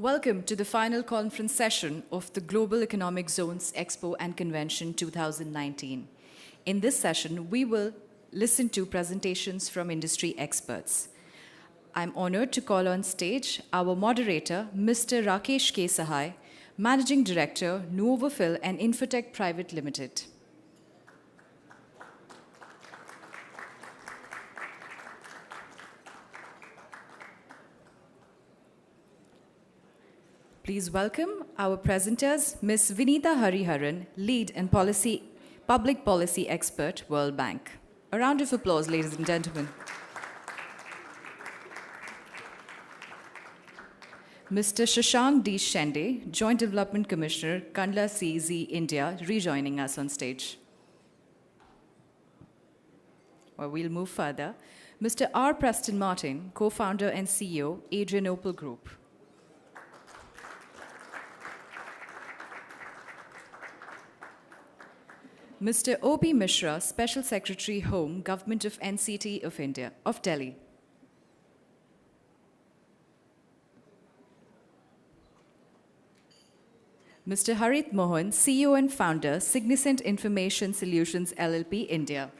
Welcome to the final conference session of the Global Economic Zones Expo and Convention 2019. In this session, we will listen to presentations from industry experts. I'm honored to call on stage our moderator, Mr. Rakesh K. Sahai, Managing Director, Nuovofil and Infotech Private Limited. Please welcome our presenters, Ms. Vinita Hariharan, Lead and Public Policy Expert, World Bank. A round of applause, ladies and gentlemen. Mr. Shashank D. Shende, Joint Development Commissioner, Kandla CZ India, rejoining us on stage. Well, we'll move further. Mr. R. Preston Martin, Co-founder and CEO, Adrianople Group. Mr. O.P. Mishra, Special Secretary Home, Government of NCT of India, of Delhi. Mr. Harit Mohan, CEO and Founder, Significant Information Solutions LLP, India.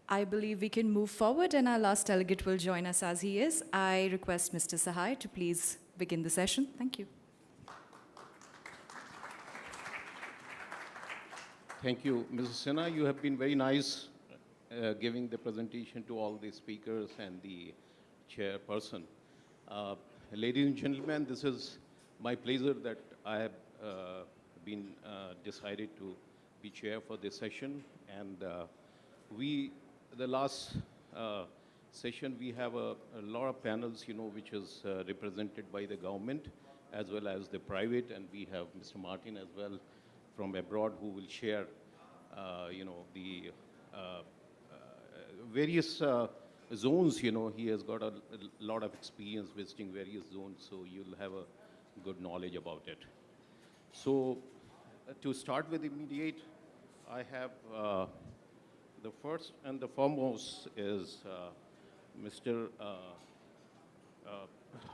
I believe we can move forward, and our last delegate will join us as he is. I request Mr. Sahai to please begin the session. Thank you. Thank you, Mrs. Sinha. You have been very nice giving the presentation to all the speakers and the chairperson. Ladies and gentlemen, this is my pleasure that I have been decided to be chair for this session. And the last session, we have a lot of panels, which is represented by the government as well as the private, and we have Mr. Martin as well from abroad who will share, the various zones. He has got a lot of experience visiting various zones, so you'll have a good knowledge about it. So to start with immediate, I have the first and the foremost is Mr.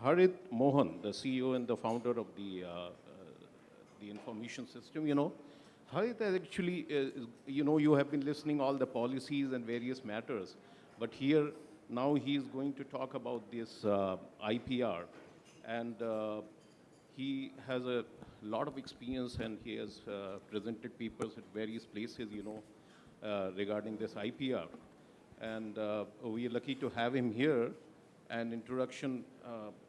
Harit Mohan, the CEO and the founder of the information system. Harit actually, you have been listening all the policies and various matters, but here now he is going to talk about this IPR, and he has a lot of experience, and he has presented papers at various places, regarding this IPR. And we are lucky to have him here. And introduction,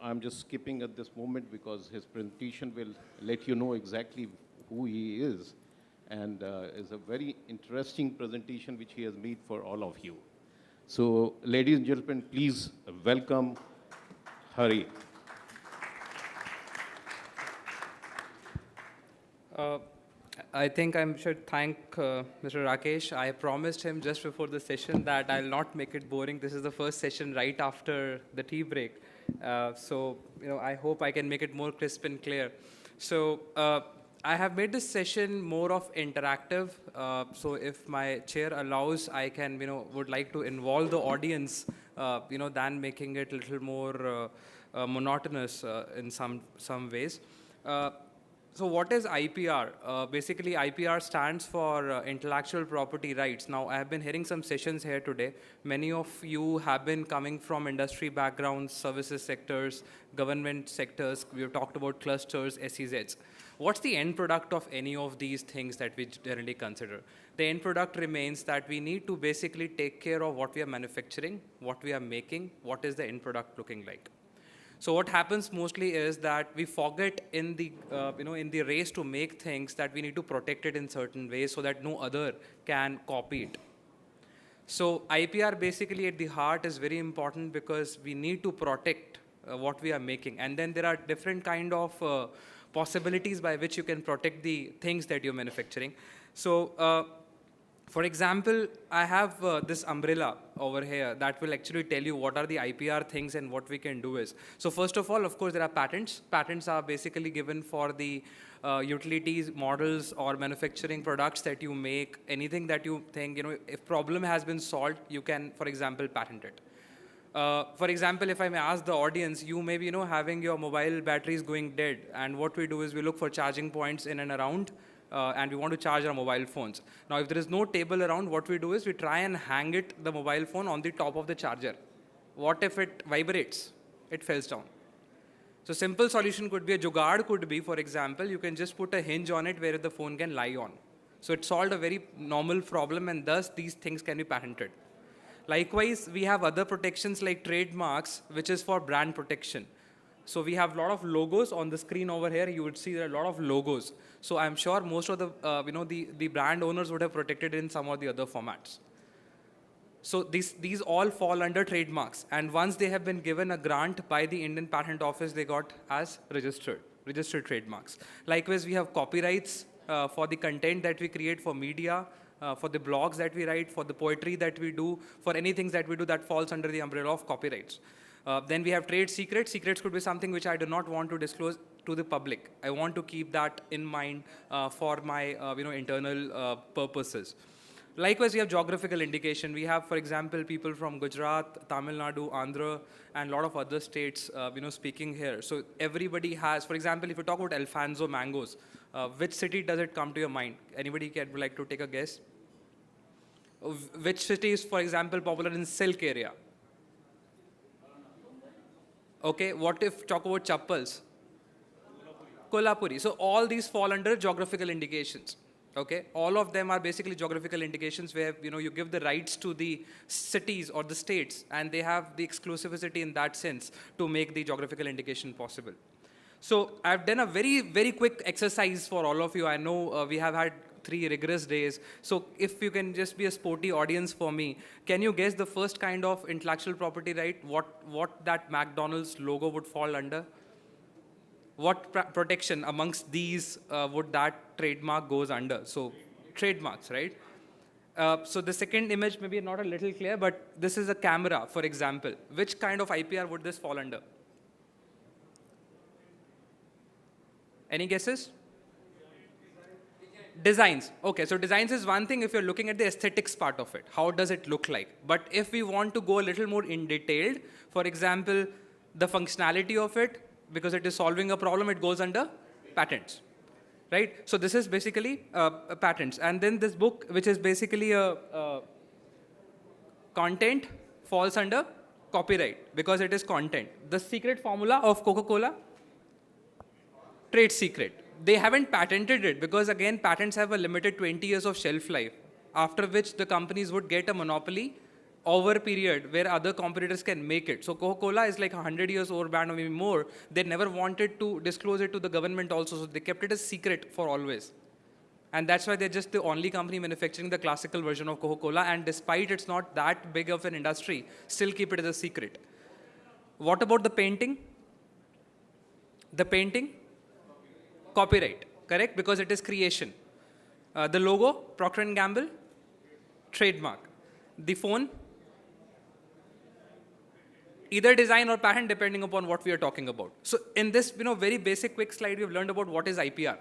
I'm just skipping at this moment because his presentation will let you know exactly who he is. And it's a very interesting presentation which he has made for all of you. So, ladies and gentlemen, please welcome Hari. I think I should thank Mr. Rakesh. I promised him just before the session that I'll not make it boring. This is the first session right after the tea break. So, I hope I can make it more crisp and clear. So, I have made this session more of interactive. So, if my chair allows, I can, would like to involve the audience, than making it a little more monotonous in some ways. So what is IPR? Basically, IPR stands for intellectual property rights. Now, I have been hearing some sessions here today. Many of you have been coming from industry backgrounds, services sectors, government sectors. We have talked about clusters, SEZs. What's the end product of any of these things that we generally consider? The end product remains that we need to basically take care of what we are manufacturing, what we are making, what is the end product looking like. So what happens mostly is that we forget in the in the race to make things that we need to protect it in certain ways so that no other can copy it. So IPR basically at the heart is very important because we need to protect what we are making, and then there are different kind of possibilities by which you can protect the things that you're manufacturing. So For example, I have this umbrella over here that will actually tell you what are the IPR things and what we can do is. So first of all, of course, there are patents. Patents are basically given for the utilities, models, or manufacturing products that you make, anything that you think, if problem has been solved, you can, for example, patent it. For example, if I may ask the audience, you may be, having your mobile batteries going dead, and what we do is we look for charging points in and around, and we want to charge our mobile phones. Now, if there is no table around, what we do is we try and hang the mobile phone on the top of the charger. What if it vibrates? It falls down. So simple solution could be, a jugaad could be, for example, you can just put a hinge on it where the phone can lie on. So it solved a very normal problem, and thus these things can be patented. Likewise, we have other protections like trademarks, which is for brand protection. So we have a lot of logos on the screen over here. You would see there are a lot of logos. So I'm sure most of the brand owners would have protected it in some of the other formats. So these all fall under trademarks. And once they have been given a grant by the Indian Patent Office, they got as registered trademarks. Likewise, we have copyrights for the content that we create for media, for the blogs that we write, for the poetry that we do, for anything that we do that falls under the umbrella of copyrights. Then we have trade secrets. Secrets could be something which I do not want to disclose to the public. I want to keep that in mind for my internal purposes. Likewise, we have geographical indication. We have, for example, people from Gujarat, Tamil Nadu, Andhra, and a lot of other states speaking here. So everybody has, for example, if you talk about Alfonso mangoes, which city does it come to your mind? Anybody would like to take a guess? Which city is, for example, popular in silk area? Okay, what if talk about chappals? Kolhapuri. So all these fall under geographical indications. Okay, all of them are basically geographical indications where you give the rights to the cities or the states, and they have the exclusivity in that sense to make the geographical indication possible. So I've done a very, very quick exercise for all of you. I know we have had 3 rigorous days. So if you can just be a sporty audience for me, can you guess the first kind of intellectual property right? What that McDonald's logo would fall under? What protection amongst these would that trademark goes under? So trademarks, right? So the second image maybe not a little clear, but this is a camera, for example. Which kind of IPR would this fall under? Any guesses? Designs. Okay, so designs is one thing if you're looking at the aesthetics part of it. How does it look like? But if we want to go a little more in detailed, for example, the functionality of it, because it is solving a problem, it goes under patents, right? So this is basically patents. And then this book, which is basically a content, falls under copyright because it is content. The secret formula of Coca-Cola, trade secret. They haven't patented it because, again, patents have a limited 20 years of shelf life, after which the companies would get a monopoly over a period where other competitors can make it. So Coca-Cola is like 100 years old brand or maybe more. They never wanted to disclose it to the government also, so they kept it a secret for always. And that's why they're just the only company manufacturing the classical version of Coca-Cola, and despite it's not that big of an industry, still keep it as a secret. What about the painting? The painting? Copyright, correct? Because it is creation. The logo, Procter & Gamble, trademark. The phone, either design or patent depending upon what we are talking about. So in this very basic quick slide, we've learned about what is IPR.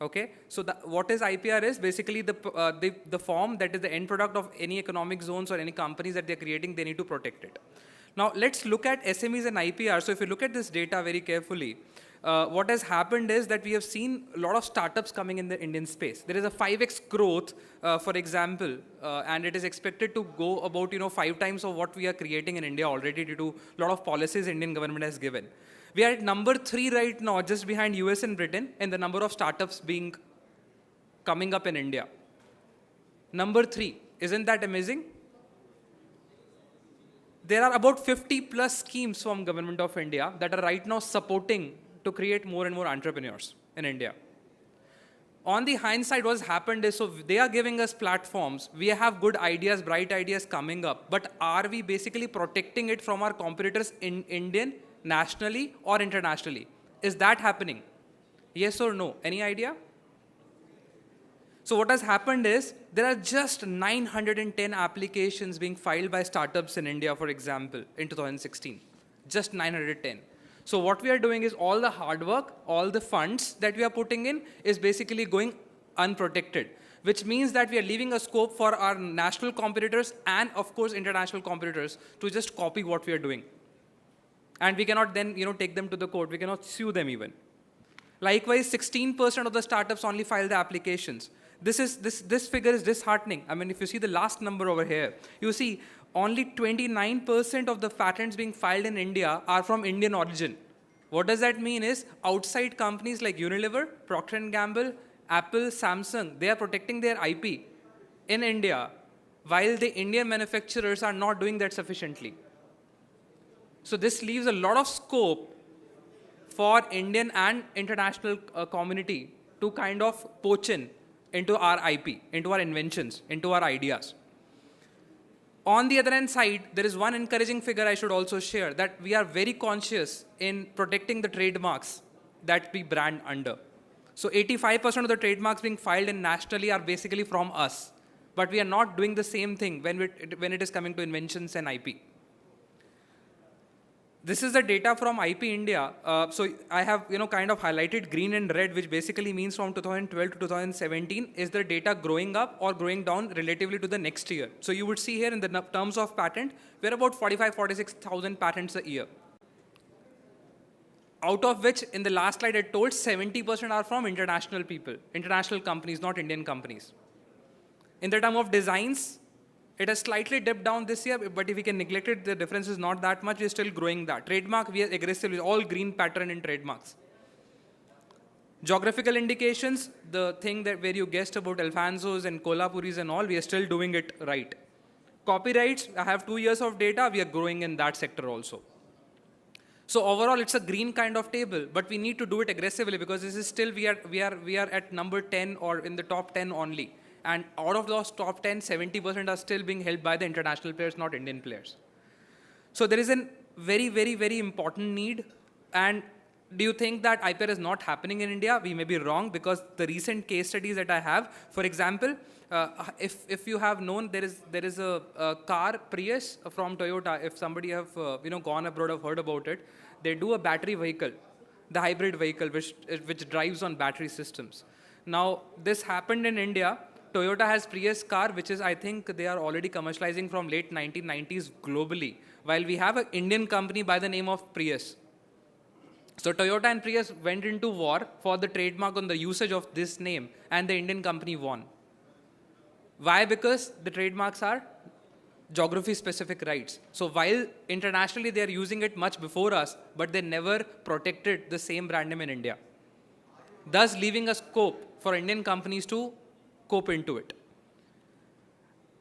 Okay, so what is IPR is basically the form that is the end product of any economic zones or any companies that they're creating, they need to protect it. Now let's look at SMEs and IPR. So if you look at this data very carefully, what has happened is that we have seen a lot of startups coming in the Indian space. There is a 5x growth, for example, and it is expected to go about 5 times of what we are creating in India already due to a lot of policies Indian government has given. We are at number 3 right now, just behind US and Britain, in the number of startups coming up in India. Number 3, isn't that amazing? There are about 50 plus schemes from Government of India that are right now supporting to create more and more entrepreneurs in India. On the hindsight, what's happened is, so they are giving us platforms. We have good ideas, bright ideas coming up. But are we basically protecting it from our competitors in Indian, nationally, or internationally? Is that happening? Yes or no? Any idea? So what has happened is there are just 910 applications being filed by startups in India, for example, in 2016. Just 910. So what we are doing is all the hard work, all the funds that we are putting in is basically going unprotected, which means that we are leaving a scope for our national competitors and, of course, international competitors to just copy what we are doing. And we cannot then take them to the court. We cannot sue them even. Likewise, 16% of the startups only file the applications. This figure is disheartening. I mean, if you see the last number over here, you see only 29% of the patents being filed in India are from Indian origin. What does that mean is outside companies like Unilever, Procter & Gamble, Apple, Samsung, they are protecting their IP in India, while the Indian manufacturers are not doing that sufficiently. So this leaves a lot of scope for Indian and international community to kind of poach in into our IP, into our inventions, into our ideas. On the other hand side, there is one encouraging figure I should also share, that we are very conscious in protecting the trademarks that we brand under. So 85% of the trademarks being filed in nationally are basically from us. But we are not doing the same thing when it is coming to inventions and IP. This is the data from IP India. So I have kind of highlighted green and red, which basically means from 2012 to 2017, is the data growing up or growing down relatively to the next year. So you would see here in the terms of patent, we're about 46,000 patents a year. Out of which, in the last slide, I told 70% are from international people, international companies, not Indian companies. In the term of designs, it has slightly dipped down this year, but if we can neglect it, the difference is not that much. We're still growing that. Trademark, we are aggressively, all green pattern in trademarks. Geographical indications, the thing that where you guessed about Alfonsos and Kolapuris and all, we are still doing it right. Copyrights, I have 2 years of data, we are growing in that sector also. So overall, it's a green kind of table, but we need to do it aggressively because this is still, we are at number 10 or in the top 10 only. And out of those top 10, 70% are still being held by the international players, not Indian players. So there is a very, very, very important need. And do you think that IPR is not happening in India? We may be wrong, because the recent case studies that I have, for example, if you have known, there is a car, Prius from Toyota. If somebody have gone abroad, have heard about it, they do a battery vehicle, the hybrid vehicle, which drives on battery systems. Now, this happened in India. Toyota has Prius car, which is, I think, they are already commercializing from late 1990s globally, while we have an Indian company by the name of Prius. So Toyota and Prius went into war for the trademark on the usage of this name, and the Indian company won. Why? Because the trademarks are geography-specific rights. So while internationally they are using it much before us, but they never protected the same brand name in India, thus leaving a scope for Indian companies to cope into it.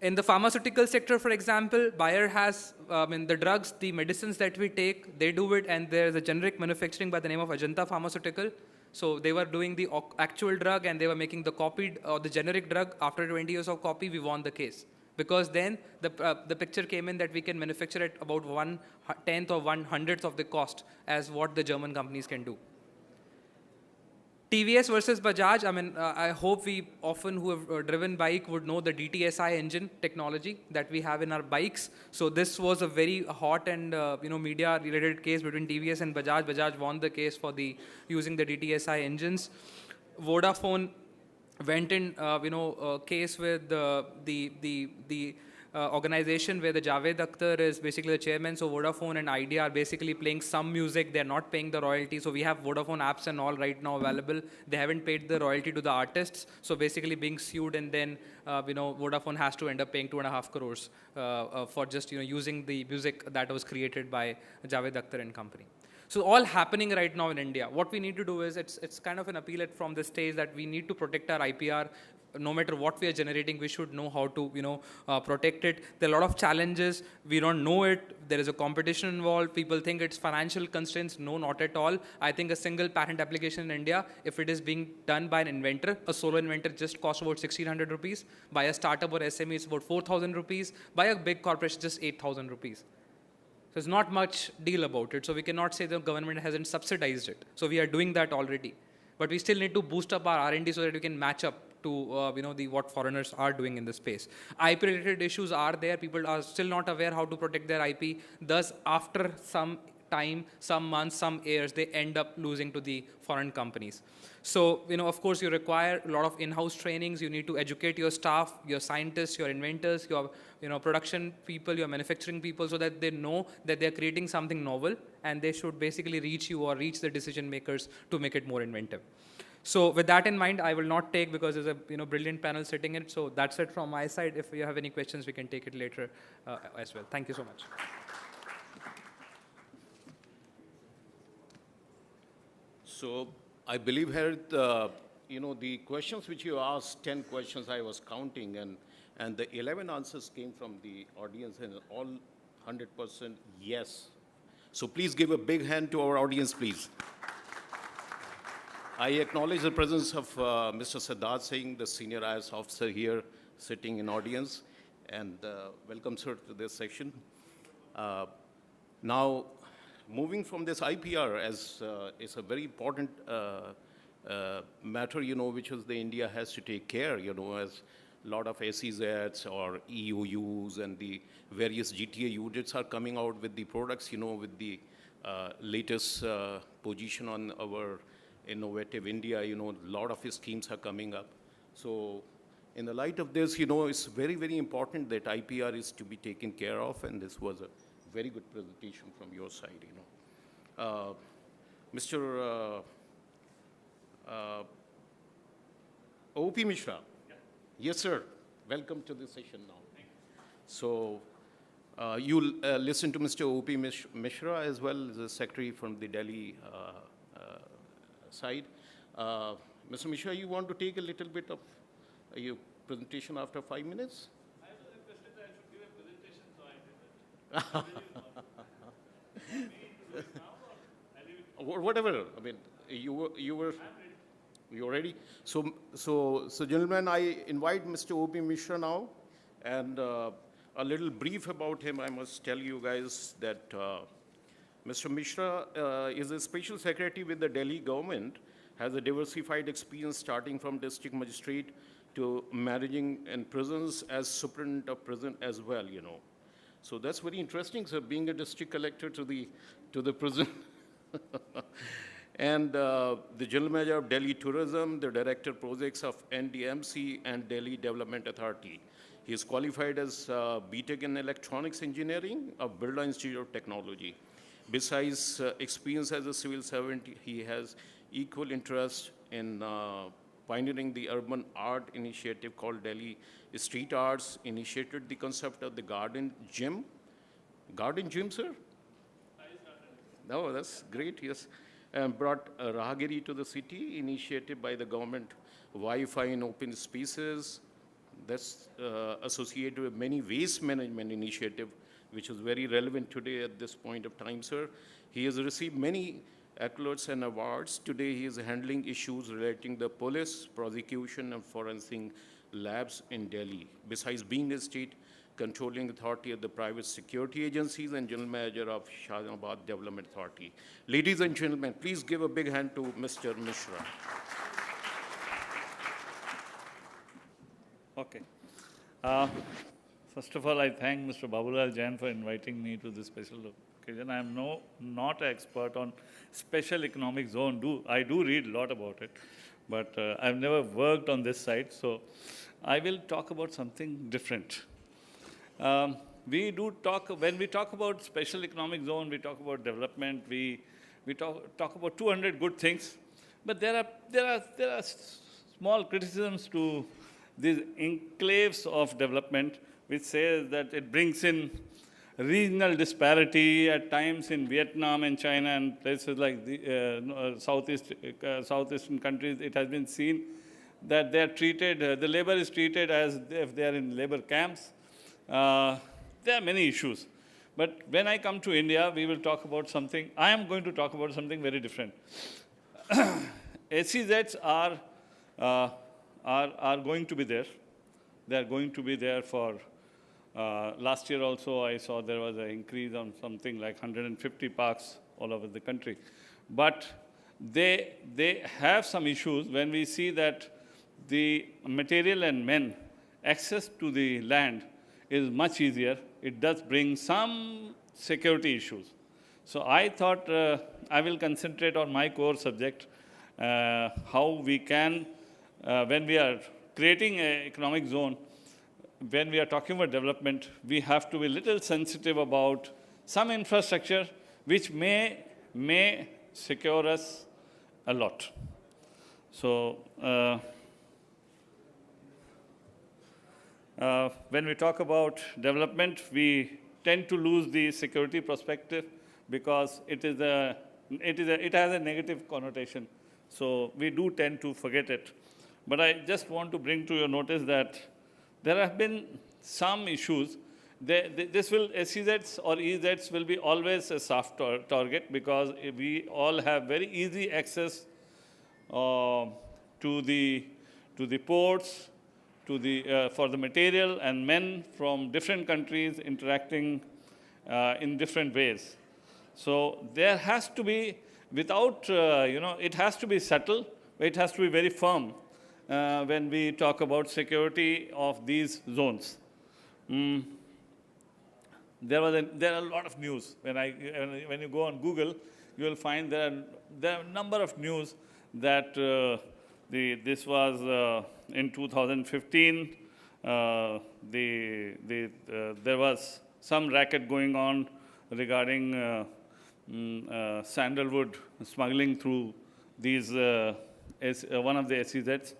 In the pharmaceutical sector, for example, Bayer has, the drugs, the medicines that we take, they do it, and there's a generic manufacturing by the name of Ajanta Pharmaceutical. So they were doing the actual drug, and they were making the copied or the generic drug. After 20 years of copy, we won the case. Because then the picture came in that we can manufacture at about 1/10 or 1/100th of the cost as what the German companies can do. TVS versus Bajaj, I hope we often who have driven bike would know the DTSI engine technology that we have in our bikes. So this was a very hot and media-related case between TVS and Bajaj. Bajaj won the case for using the DTSI engines. Vodafone went in case with the organization where the Javed Akhtar is basically the chairman. So Vodafone and Idea are basically playing some music. They're not paying the royalty. So we have Vodafone apps and all right now available. They haven't paid the royalty to the artists. So basically being sued, and then Vodafone has to end up paying 2.5 crores for just using the music that was created by Javed Akhtar and company. So all happening right now in India. What we need to do is, it's kind of an appeal from the stage that we need to protect our IPR. No matter what we are generating, we should know how to, protect it. There are a lot of challenges. We don't know it. There is a competition involved. People think it's financial constraints. No, not at all. I think a single patent application in India, if it is being done by an inventor, a solo inventor, just costs about 1,600 rupees. By a startup or SME, it's about 4,000 rupees. By a big corporation, just 8,000 rupees. So it's not much deal about it. So we cannot say the government hasn't subsidized it. So we are doing that already. But we still need to boost up our R&D so that we can match up to what foreigners are doing in the space. IP-related issues are there. People are still not aware how to protect their IP. Thus, after some time, some months, some years, they end up losing to the foreign companies. So, of course, you require a lot of in-house trainings. You need to educate your staff, your scientists, your inventors, your production people, your manufacturing people, so that they know that they're creating something novel, and they should basically reach you or reach the decision makers to make it more inventive. So with that in mind, I will not take, because there's a brilliant panel sitting in it. So that's it from my side. If you have any questions, we can take it later as well. Thank you so much. So I believe, Harith, the questions which you asked, 10 questions I was counting, and the 11 answers came from the audience, and all 100% yes. So please give a big hand to our audience, please. I acknowledge the presence of Mr. Siddharth Singh, the senior IAS officer here sitting in audience, and welcome, sir, to this session. Now, moving from this IPR, as it's a very important matter, which is the India has to take care, as a lot of SEZs or EUUs and the various GTA units are coming out with the products, with the latest position on our innovative India, a lot of schemes are coming up. So in the light of this, it's very, very important that IPR is to be taken care of, and this was a very good presentation from your side, Mr. O.P. Mishra. Yeah. Yes, sir. Welcome to the session now. So you'll listen to Mr. O.P. Mishra as well as the secretary from the Delhi side. Mr. Mishra, you want to take a little bit of your presentation after 5 minutes? I was requested that I should give a presentation, so I did it. Whatever. I mean, you're ready. So, gentlemen, I invite Mr. O.P. Mishra now, and a little brief about him. I must tell you guys that Mr. Mishra is a special secretary with the Delhi government, has a diversified experience starting from district magistrate to managing in prisons as superintendent of prison as well, So that's very interesting, sir, being a district collector to the prison. And the General Manager of Delhi Tourism, the Director Projects of NDMC and Delhi Development Authority. He is qualified as BTech in Electronics Engineering of Birla Institute of Technology. Besides experience as a civil servant, he has equal interest in pioneering the urban art initiative called Delhi Street Arts, initiated the concept of the garden gym. Garden gym, sir? No, that's great, yes. And brought Rahagiri to the city, initiated by the government, Wi-Fi in open spaces. That's associated with many waste management initiative, which is very relevant today at this point of time, sir. He has received many accolades and awards. Today, he is handling issues relating to the police, prosecution, and forensic labs in Delhi. Besides being a state controlling authority of the private security agencies and general manager of Shahabad Development Authority. Ladies and gentlemen, please give a big hand to Mr. Mishra. Okay. First of all, I thank Mr. Babulal Jain for inviting me to this special occasion. I am not an expert on special economic zone. I do read a lot about it, but I've never worked on this side, so I will talk about something different. When we talk about special economic zone, we talk about development, we talk about 200 good things, but there are small criticisms to these enclaves of development, which says that it brings in regional disparity at times in Vietnam and China and places like the southeastern countries. It has been seen that they are treated, the labor is treated as if they are in labor camps. There are many issues. But when I come to India, we will talk about something, I am going to talk about something very different. SEZs are going to be there. They are going to be there for, last year also I saw there was an increase on something like 150 parks all over the country. But they have some issues when we see that the material and men, access to the land is much easier. It does bring some security issues. So I thought I will concentrate on my core subject, how we can, when we are creating an economic zone, when we are talking about development, we have to be a little sensitive about some infrastructure which may secure us a lot. So when we talk about development, we tend to lose the security perspective because it has a negative connotation. So we do tend to forget it. But I just want to bring to your notice that there have been some issues. SEZs or EZs will be always a soft target because we all have very easy access to the ports, for the material and men from different countries interacting in different ways. So there has to be, without, it has to be subtle, but it has to be very firm when we talk about security of these zones. There are a lot of news. When you go on Google, you will find there are a number of news that this was in 2015. There was some racket going on regarding sandalwood smuggling through these one of the SEZs.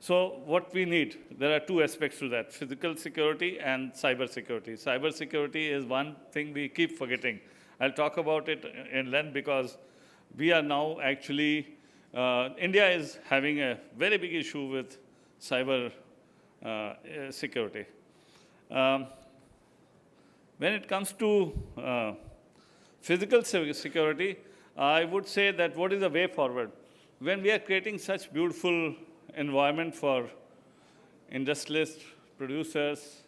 So what we need, there are two aspects to that: physical security and cyber security. Cyber security is one thing we keep forgetting. I'll talk about it in length because we are now actually, India is having a very big issue with cyber security. When it comes to physical security, I would say that what is the way forward? When we are creating such beautiful environment for industrialists, producers,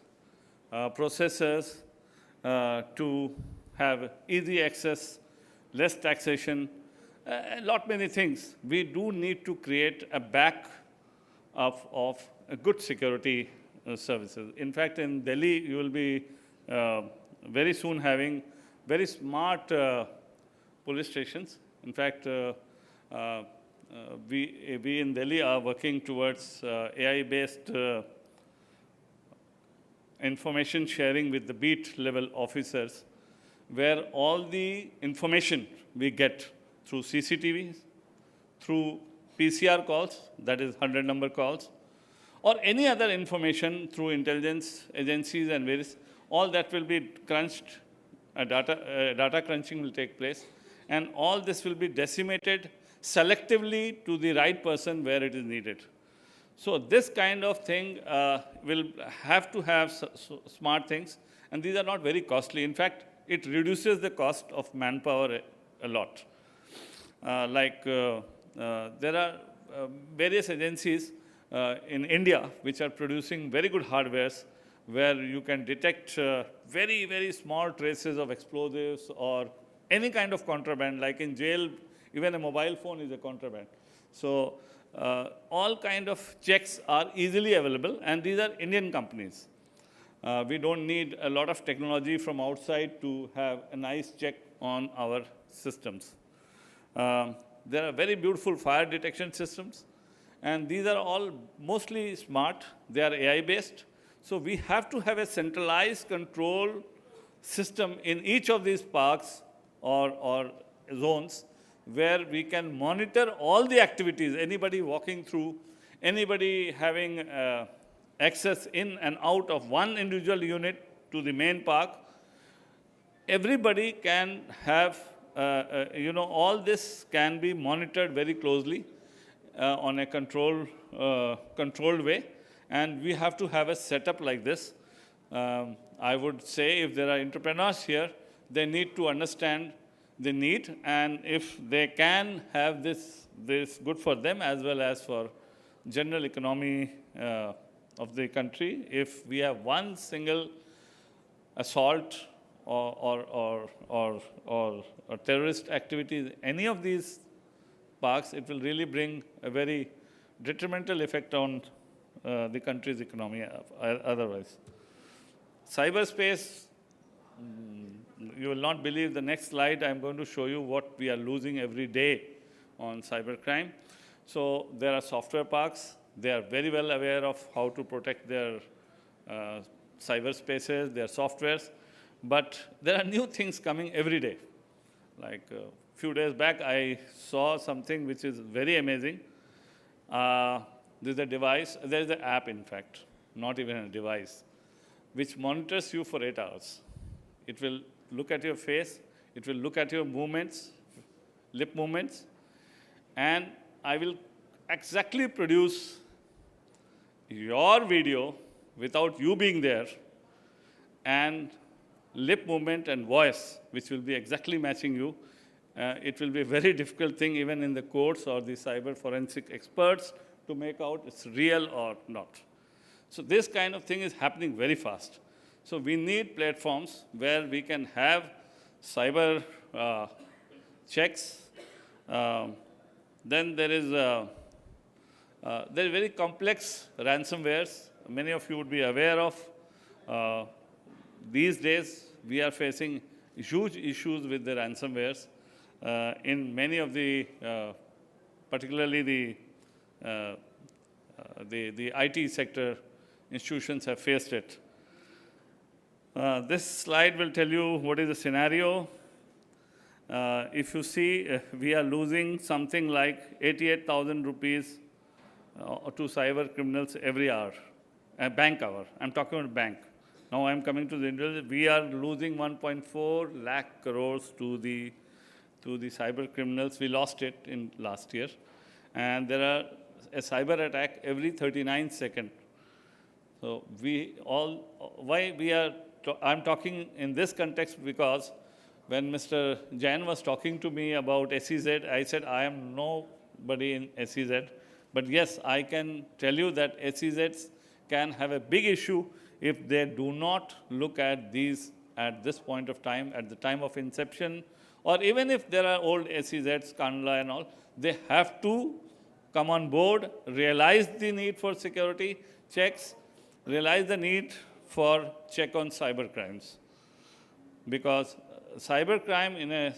processors to have easy access, less taxation, a lot many things. We do need to create a back of a good security services. In fact, in Delhi, you will be very soon having very smart police stations. In fact, we in Delhi are working towards AI-based information sharing with the beat level officers, where all the information we get through CCTVs, through PCR calls, that is 100-number calls, or any other information through intelligence agencies and various, all that will be crunched, data crunching will take place, and all this will be decimated selectively to the right person where it is needed. So this kind of thing will have to have smart things, and these are not very costly. In fact, it reduces the cost of manpower a lot. There are various agencies in India which are producing very good hardwares where you can detect very, very small traces of explosives or any kind of contraband. Like in jail, even a mobile phone is a contraband. So all kind of checks are easily available, and these are Indian companies. We don't need a lot of technology from outside to have a nice check on our systems. There are very beautiful fire detection systems, and these are all mostly smart. They are AI-based. So we have to have a centralized control system in each of these parks or zones where we can monitor all the activities, anybody walking through, anybody having access in and out of one individual unit to the main park. Everybody can have, all this can be monitored very closely on a controlled way. And we have to have a setup like this. I would say if there are entrepreneurs here, they need to understand the need, and if they can have this good for them as well as for general economy of the country. If we have one single assault or terrorist activity, any of these parks, it will really bring a very detrimental effect on the country's economy otherwise. Cyberspace, you will not believe the next slide. I'm going to show you what we are losing every day on cybercrime. So there are software parks. They are very well aware of how to protect their cyberspaces, their softwares. But there are new things coming every day. Like a few days back, I saw something which is very amazing. There's a device, there's an app, in fact, not even a device, which monitors you for 8 hours. It will look at your face, it will look at your movements, lip movements, and I will exactly produce your video without you being there, and lip movement and voice, which will be exactly matching you. It will be a very difficult thing even in the courts or the cyber forensic experts to make out it's real or not. So this kind of thing is happening very fast. So we need platforms where we can have cyber checks. Then there is very complex ransomwares. Many of you would be aware of. These days, we are facing huge issues with the ransomwares. In many of the, particularly the IT sector, institutions have faced it. This slide will tell you what is the scenario. If you see, we are losing something like 88,000 rupees to cyber criminals every hour, a bank hour. I'm talking about bank. Now I'm coming to the individual. We are losing 1.4 lakh crores to the cyber criminals. We lost it in last year. And there are a cyber attack every 39 seconds. So I'm talking in this context because when Mr. Jain was talking to me about SEZ, I said, I am nobody in SEZ. But yes, I can tell you that SEZs can have a big issue if they do not look at these at this point of time, at the time of inception, or even if there are old SEZs, Kandla and all, they have to come on board, realize the need for security checks, realize the need for check on cyber crimes. Because cybercrime in a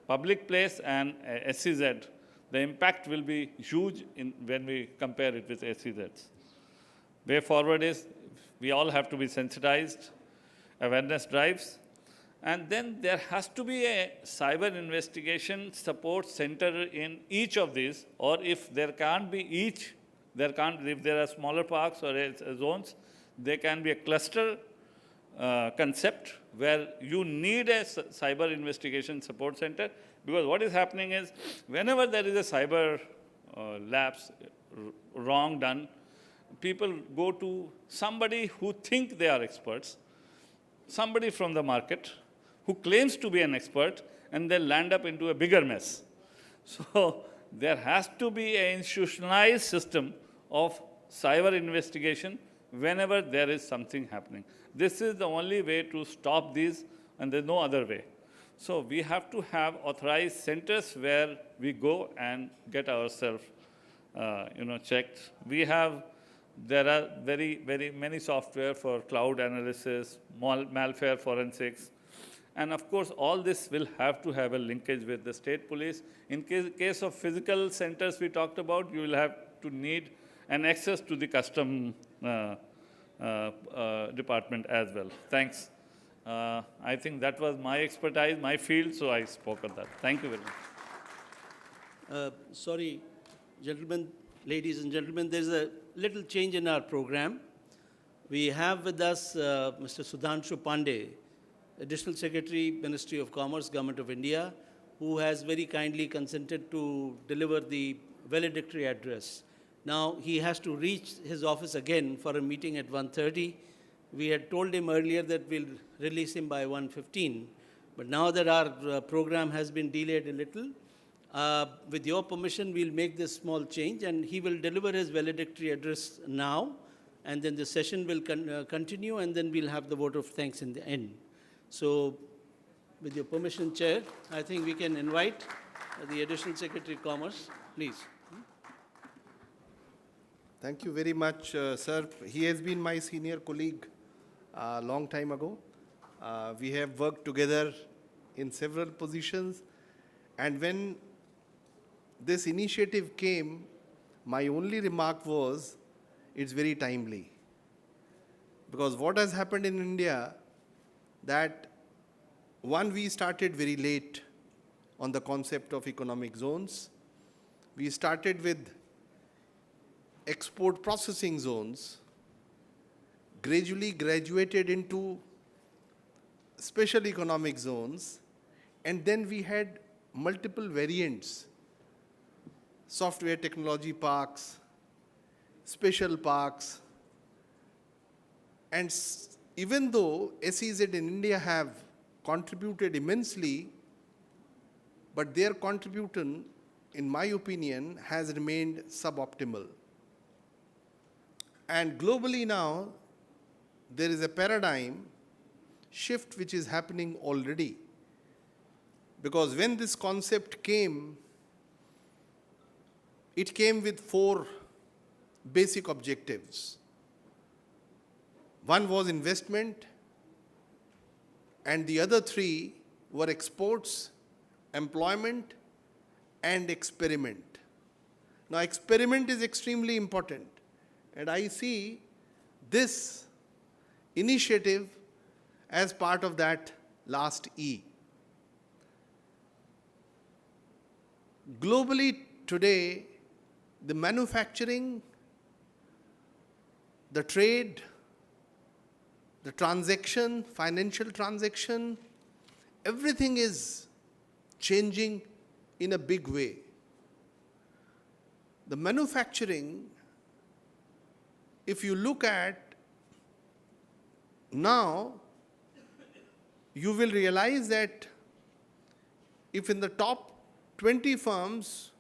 public place and a SEZ, the impact will be huge when we compare it with SEZs. Way forward is we all have to be sensitized, awareness drives, and then there has to be a cyber investigation support center in each of these, or if there can't be if there are smaller parks or zones, there can be a cluster concept where you need a cyber investigation support center, because what is happening is whenever there is a cyber lapse, wrong done, people go to somebody who think they are experts, somebody from the market who claims to be an expert, and they land up into a bigger mess. So there has to be an institutionalized system of cyber investigation whenever there is something happening. This is the only way to stop these, and there's no other way. So we have to have authorized centers where we go and get ourselves checked. There are very many software for cloud analysis, malware forensics. And of course, all this will have to have a linkage with the state police. In case of physical centers we talked about, you will have to need an access to the custom department as well. Thanks. I think that was my expertise, my field, so I spoke on that. Thank you very much. Sorry, gentlemen, ladies and gentlemen, there's a little change in our program. We have with us Mr. Sudhanshu Pandey, Additional Secretary, Ministry of Commerce, Government of India, who has very kindly consented to deliver the valedictory address. Now, he has to reach his office again for a meeting at 1:30. We had told him earlier that we'll release him by 1:15. But now that our program has been delayed a little, with your permission, we'll make this small change, and he will deliver his valedictory address now, and then the session will continue, and then we'll have the vote of thanks in the end. So, with your permission, Chair, I think we can invite the Additional Secretary of Commerce, please. Thank you very much, sir. He has been my senior colleague a long time ago. We have worked together in several positions. And when this initiative came, my only remark was, it's very timely. Because what has happened in India, that one, we started very late on the concept of economic zones. We started with export processing zones, gradually graduated into special economic zones, and then we had multiple variants, software technology parks, special parks, and even though SEZ in India have contributed immensely, but their contribution, in my opinion, has remained suboptimal. And globally now, there is a paradigm shift which is happening already. Because when this concept came, it came with 4 basic objectives. One was investment, and the other 3 were exports, employment, and experiment. Now, experiment is extremely important. And I see this initiative as part of that last E. Globally today, the manufacturing, the trade, the transaction, financial transaction, everything is changing in a big way. The manufacturing, if you look at now, you will realize that if in the top 20 firms,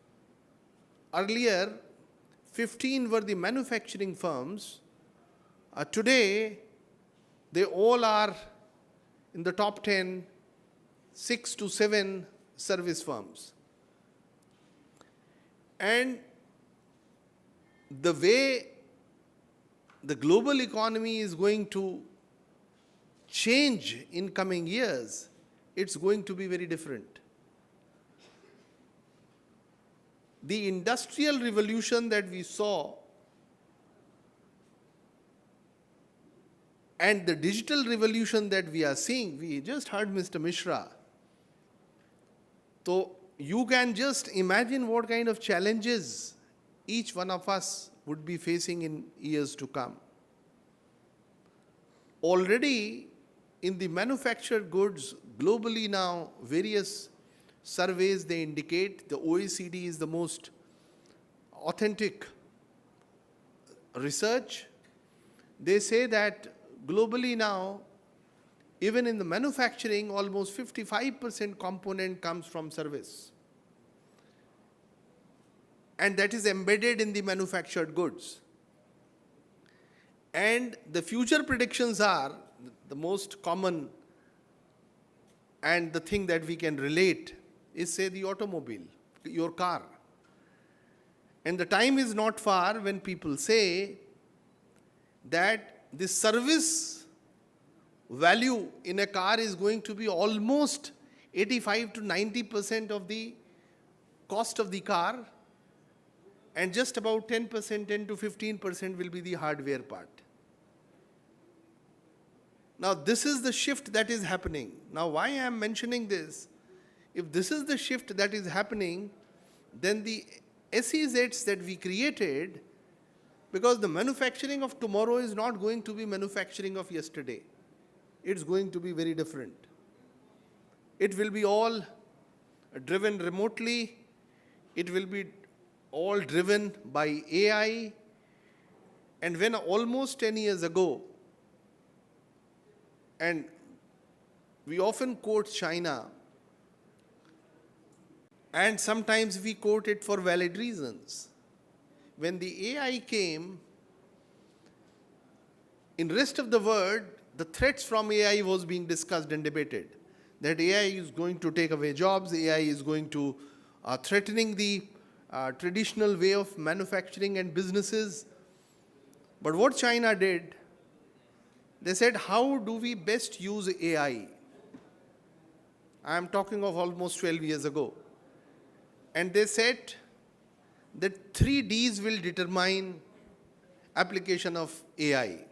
earlier 15 were the manufacturing firms, today they all are in the top 10, 6 to 7 service firms. And the way the global economy is going to change in coming years, it's going to be very different. The industrial revolution that we saw and the digital revolution that we are seeing, we just heard Mr. Mishra. So you can just imagine what kind of challenges each one of us would be facing in years to come. Already in the manufactured goods, globally now, various surveys, they indicate the OECD is the most authentic research. They say that globally now, even in the manufacturing, almost 55% component comes from service. And that is embedded in the manufactured goods. And the future predictions are the most common, and the thing that we can relate is, say, the automobile, your car. And the time is not far when people say that the service value in a car is going to be almost 85 to 90% of the cost of the car, and just about 10%, 10 to 15% will be the hardware part. Now, this is the shift that is happening. Now, why I am mentioning this? If this is the shift that is happening, then the SEZs that we created, because the manufacturing of tomorrow is not going to be manufacturing of yesterday. It's going to be very different. It will be all driven remotely. It will be all driven by AI. And when almost 10 years ago, and we often quote China, and sometimes we quote it for valid reasons. When the AI came, in rest of the world, the threats from AI was being discussed and debated. That AI is going to take away jobs, AI is going to threatening the traditional way of manufacturing and businesses. But what China did, they said, how do we best use AI? I am talking of almost 12 years ago. And they said that 3 Ds will determine application of AI: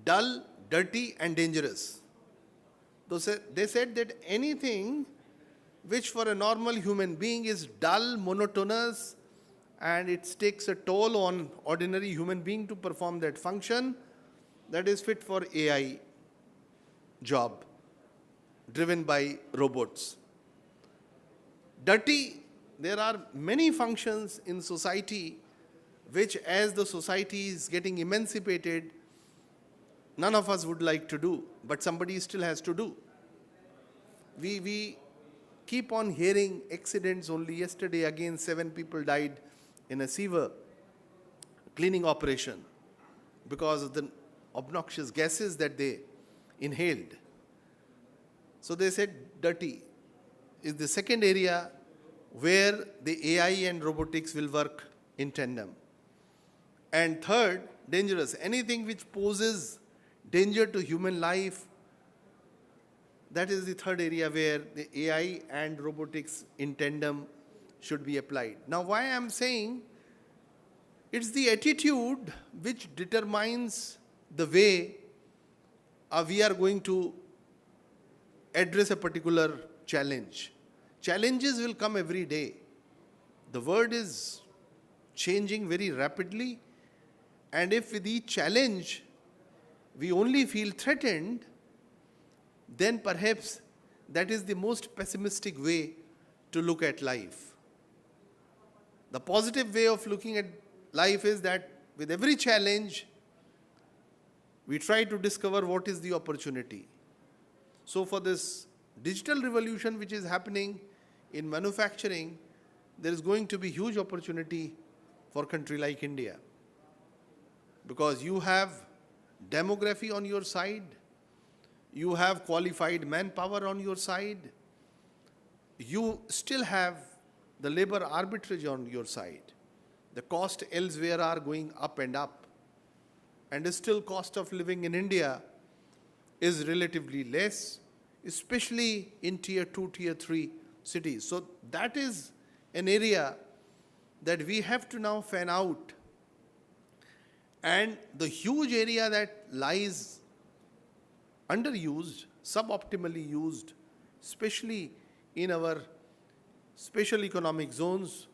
dull, dirty, and dangerous. They said that anything which for a normal human being is dull, monotonous, and it takes a toll on ordinary human being to perform that function, that is fit for AI job, driven by robots. Dirty, there are many functions in society which, as the society is getting emancipated, none of us would like to do, but somebody still has to do. We keep on hearing accidents. Only yesterday, again, 7 people died in a sewer cleaning operation because of the obnoxious gases that they inhaled. So they said dirty is the second area where the AI and robotics will work in tandem. And third, dangerous. Anything which poses danger to human life, that is the third area where the AI and robotics in tandem should be applied. Now, why I am saying it's the attitude which determines the way we are going to address a particular challenge. Challenges will come every day. The world is changing very rapidly, and if with each challenge we only feel threatened, then perhaps that is the most pessimistic way to look at life. The positive way of looking at life is that with every challenge, we try to discover what is the opportunity. So for this digital revolution which is happening in manufacturing, there is going to be huge opportunity for a country like India. Because you have demography on your side, you have qualified manpower on your side, you still have the labor arbitrage on your side. The cost elsewhere are going up and up. And the still cost of living in India is relatively less, especially in tier 2, tier 3 cities. So that is an area that we have to now fan out. And the huge area that lies underused, suboptimally used, especially in our special economic zones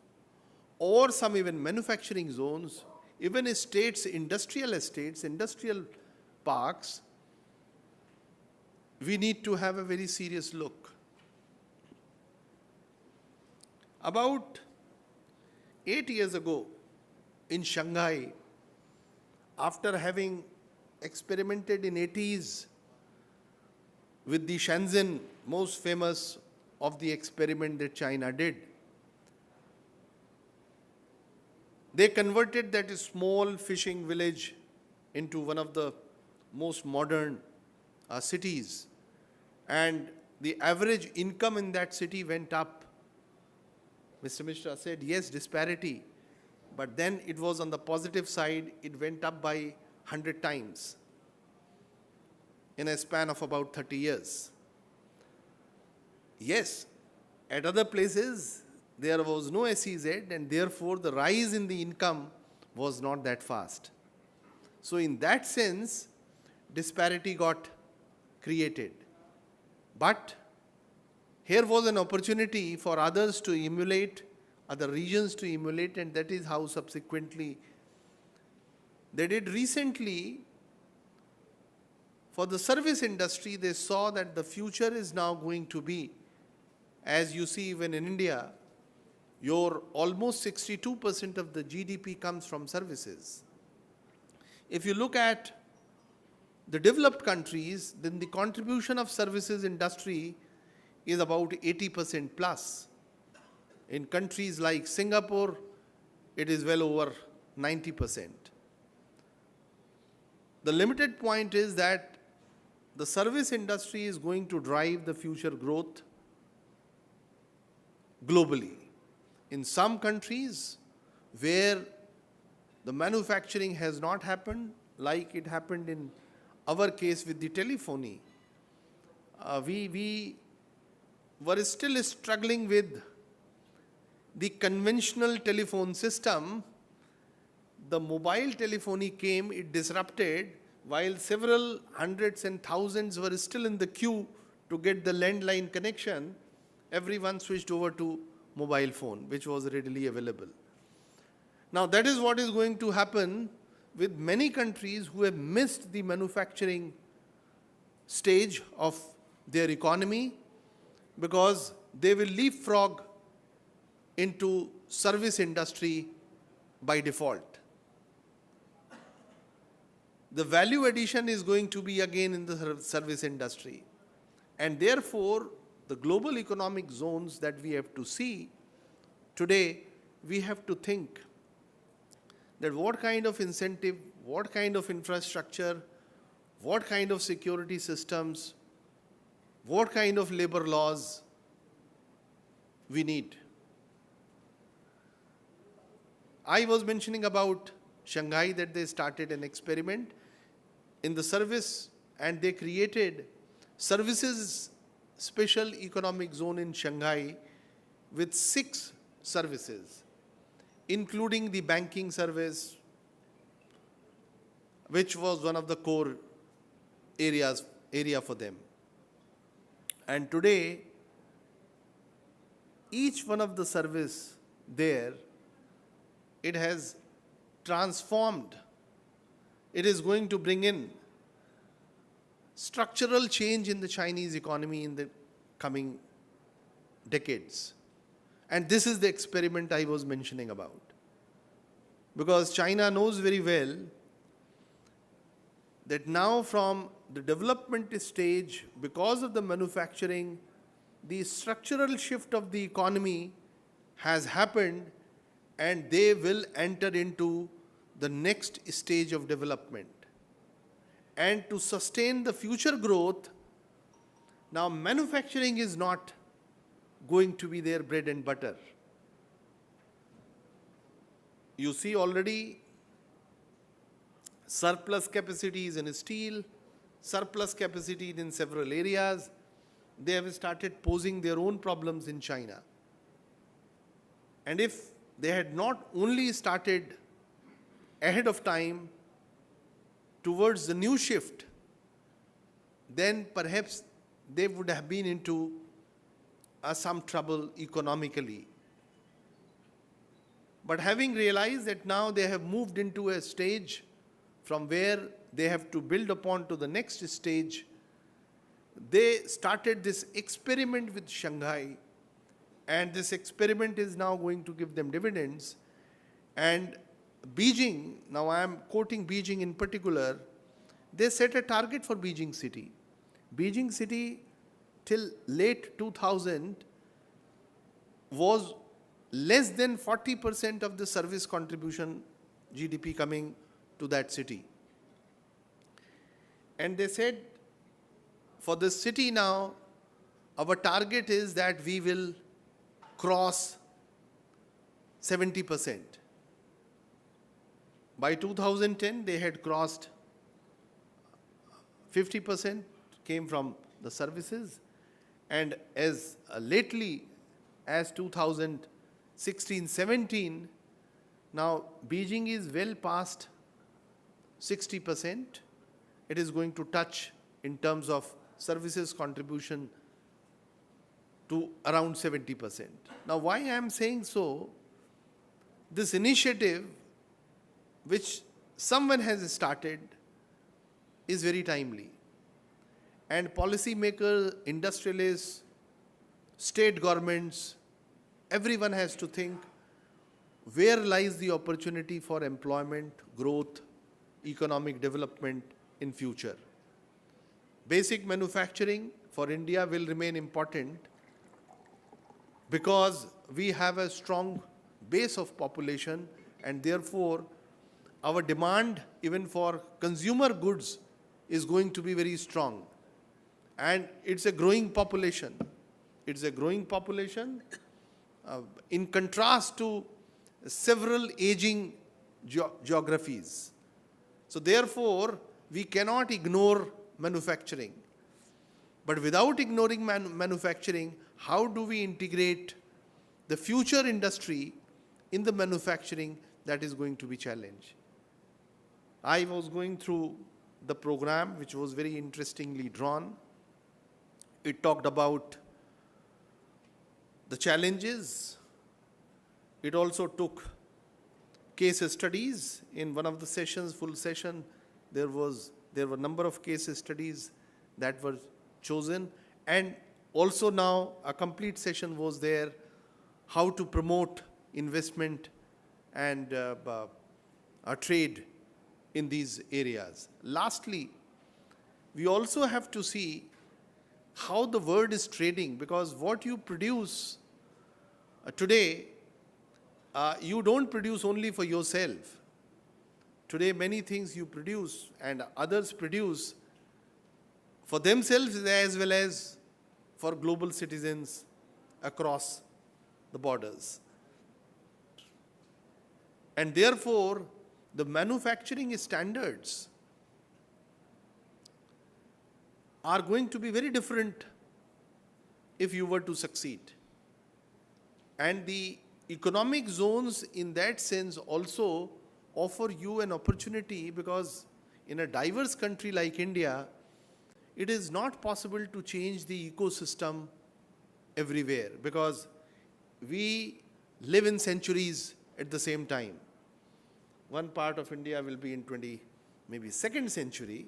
or some even manufacturing zones, even estates, industrial parks, we need to have a very serious look. About 8 years ago in Shanghai, after having experimented in 80s with the Shenzhen, most famous of the experiment that China did, they converted that small fishing village into one of the most modern cities. And the average income in that city went up. Mr. Mishra said, yes, disparity. But then it was on the positive side, it went up by 100 times in a span of about 30 years. Yes, at other places, there was no SEZ, and therefore the rise in the income was not that fast. So in that sense, disparity got created. But here was an opportunity for others to emulate, other regions to emulate, and that is how subsequently they did. Recently, for the service industry, they saw that the future is now going to be, as you see even in India, your almost 62% of the GDP comes from services. If you look at the developed countries, then the contribution of services industry is about 80% plus. In countries like Singapore, it is well over 90%. The limited point is that the service industry is going to drive the future growth globally. In some countries where The manufacturing has not happened like it happened in our case with the telephony. We were still struggling with the conventional telephone system. The mobile telephony came, it disrupted, while several hundreds and thousands were still in the queue to get the landline connection. Everyone switched over to mobile phone, which was readily available. Now that is what is going to happen with many countries who have missed the manufacturing stage of their economy, because they will leapfrog into service industry by default. The value addition is going to be again in the service industry. And therefore, the global economic zones that we have to see today, we have to think that what kind of incentive, what kind of infrastructure, what kind of security systems, what kind of labor laws we need. I was mentioning about Shanghai, that they started an experiment in the service, and they created services special economic zone in Shanghai with 6 services, including the banking service, which was one of the core area for them. And today, each one of the service there, it has transformed. It is going to bring in structural change in the Chinese economy in the coming decades. And this is the experiment I was mentioning about. Because China knows very well that now from the development stage, because of the manufacturing, the structural shift of the economy has happened, and they will enter into the next stage of development. And to sustain the future growth, now manufacturing is not going to be their bread and butter. You see already surplus capacities in steel, surplus capacity in several areas. They have started posing their own problems in China. And if they had not only started ahead of time towards the new shift, then perhaps they would have been into some trouble economically. But having realized that now they have moved into a stage from where they have to build upon to the next stage, they started this experiment with Shanghai, and this experiment is now going to give them dividends. And Beijing, now I am quoting Beijing in particular, they set a target for Beijing city. Beijing city till late 2000 was less than 40% of the service contribution GDP coming to that city. And they said, for this city now, our target is that we will cross 70%. By 2010, they had crossed 50%, came from the services. And as lately as 2016-17, now Beijing is well past 60%. It is going to touch in terms of services contribution to around 70%. Now why I am saying so, this initiative which someone has started is very timely. And policymakers, industrialists, state governments, everyone has to think where lies the opportunity for employment, growth, economic development in future. Basic manufacturing for India will remain important because we have a strong base of population, and therefore our demand even for consumer goods is going to be very strong. And it's a growing population. It's a growing population in contrast to several aging geographies. So therefore, we cannot ignore manufacturing. But without ignoring manufacturing, how do we integrate the future industry in the manufacturing? That is going to be challenge. I was going through the program, which was very interestingly drawn. It talked about the challenges. It also took case studies. In one of the sessions, full session, there were a number of case studies that were chosen, and also now a complete session was there, how to promote investment and trade in these areas. Lastly, we also have to see how the world is trading, because what you produce today, you don't produce only for yourself. Today, many things you produce and others produce for themselves as well as for global citizens across the borders. And therefore, the manufacturing standards are going to be very different if you were to succeed. And the economic zones in that sense also offer you an opportunity, because in a diverse country like India, it is not possible to change the ecosystem everywhere, because we live in centuries at the same time. One part of India will be in maybe 2nd century,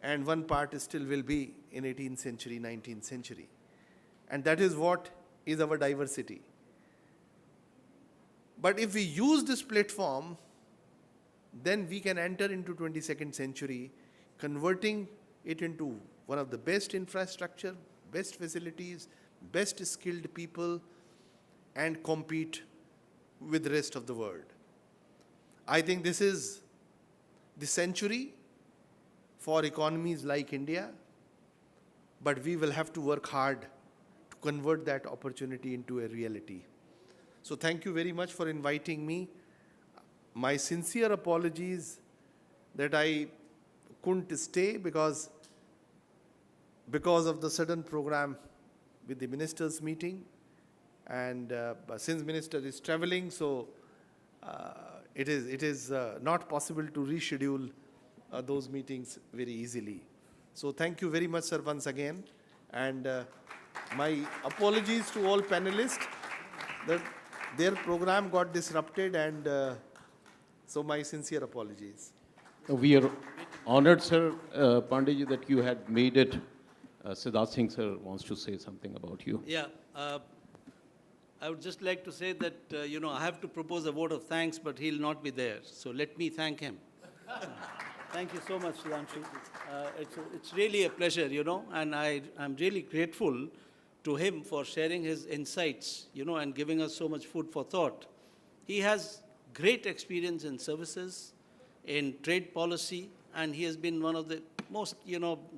and one part still will be in 18th century, 19th century. And that is what is our diversity. But if we use this platform, then we can enter into 22nd century, converting it into one of the best infrastructure, best facilities, best skilled people, and compete with the rest of the world. I think this is the century for economies like India, but we will have to work hard to convert that opportunity into a reality. So thank you very much for inviting me. My sincere apologies that I couldn't stay because of the sudden program with the ministers' meeting. And since minister is traveling, so it is not possible to reschedule those meetings very easily. So thank you very much, sir, once again. And my apologies to all panelists that their program got disrupted, and so my sincere apologies. We are honored, sir, Pandey, that you had made it. Siddharth Singh, sir, wants to say something about you. Yeah, I would just like to say that, I have to propose a vote of thanks, but he'll not be there. So let me thank him. Thank you so much, Sudhanshu. It's really a pleasure, and I'm really grateful to him for sharing his insights, and giving us so much food for thought. He has great experience in services, in trade policy, and he has been one of the most,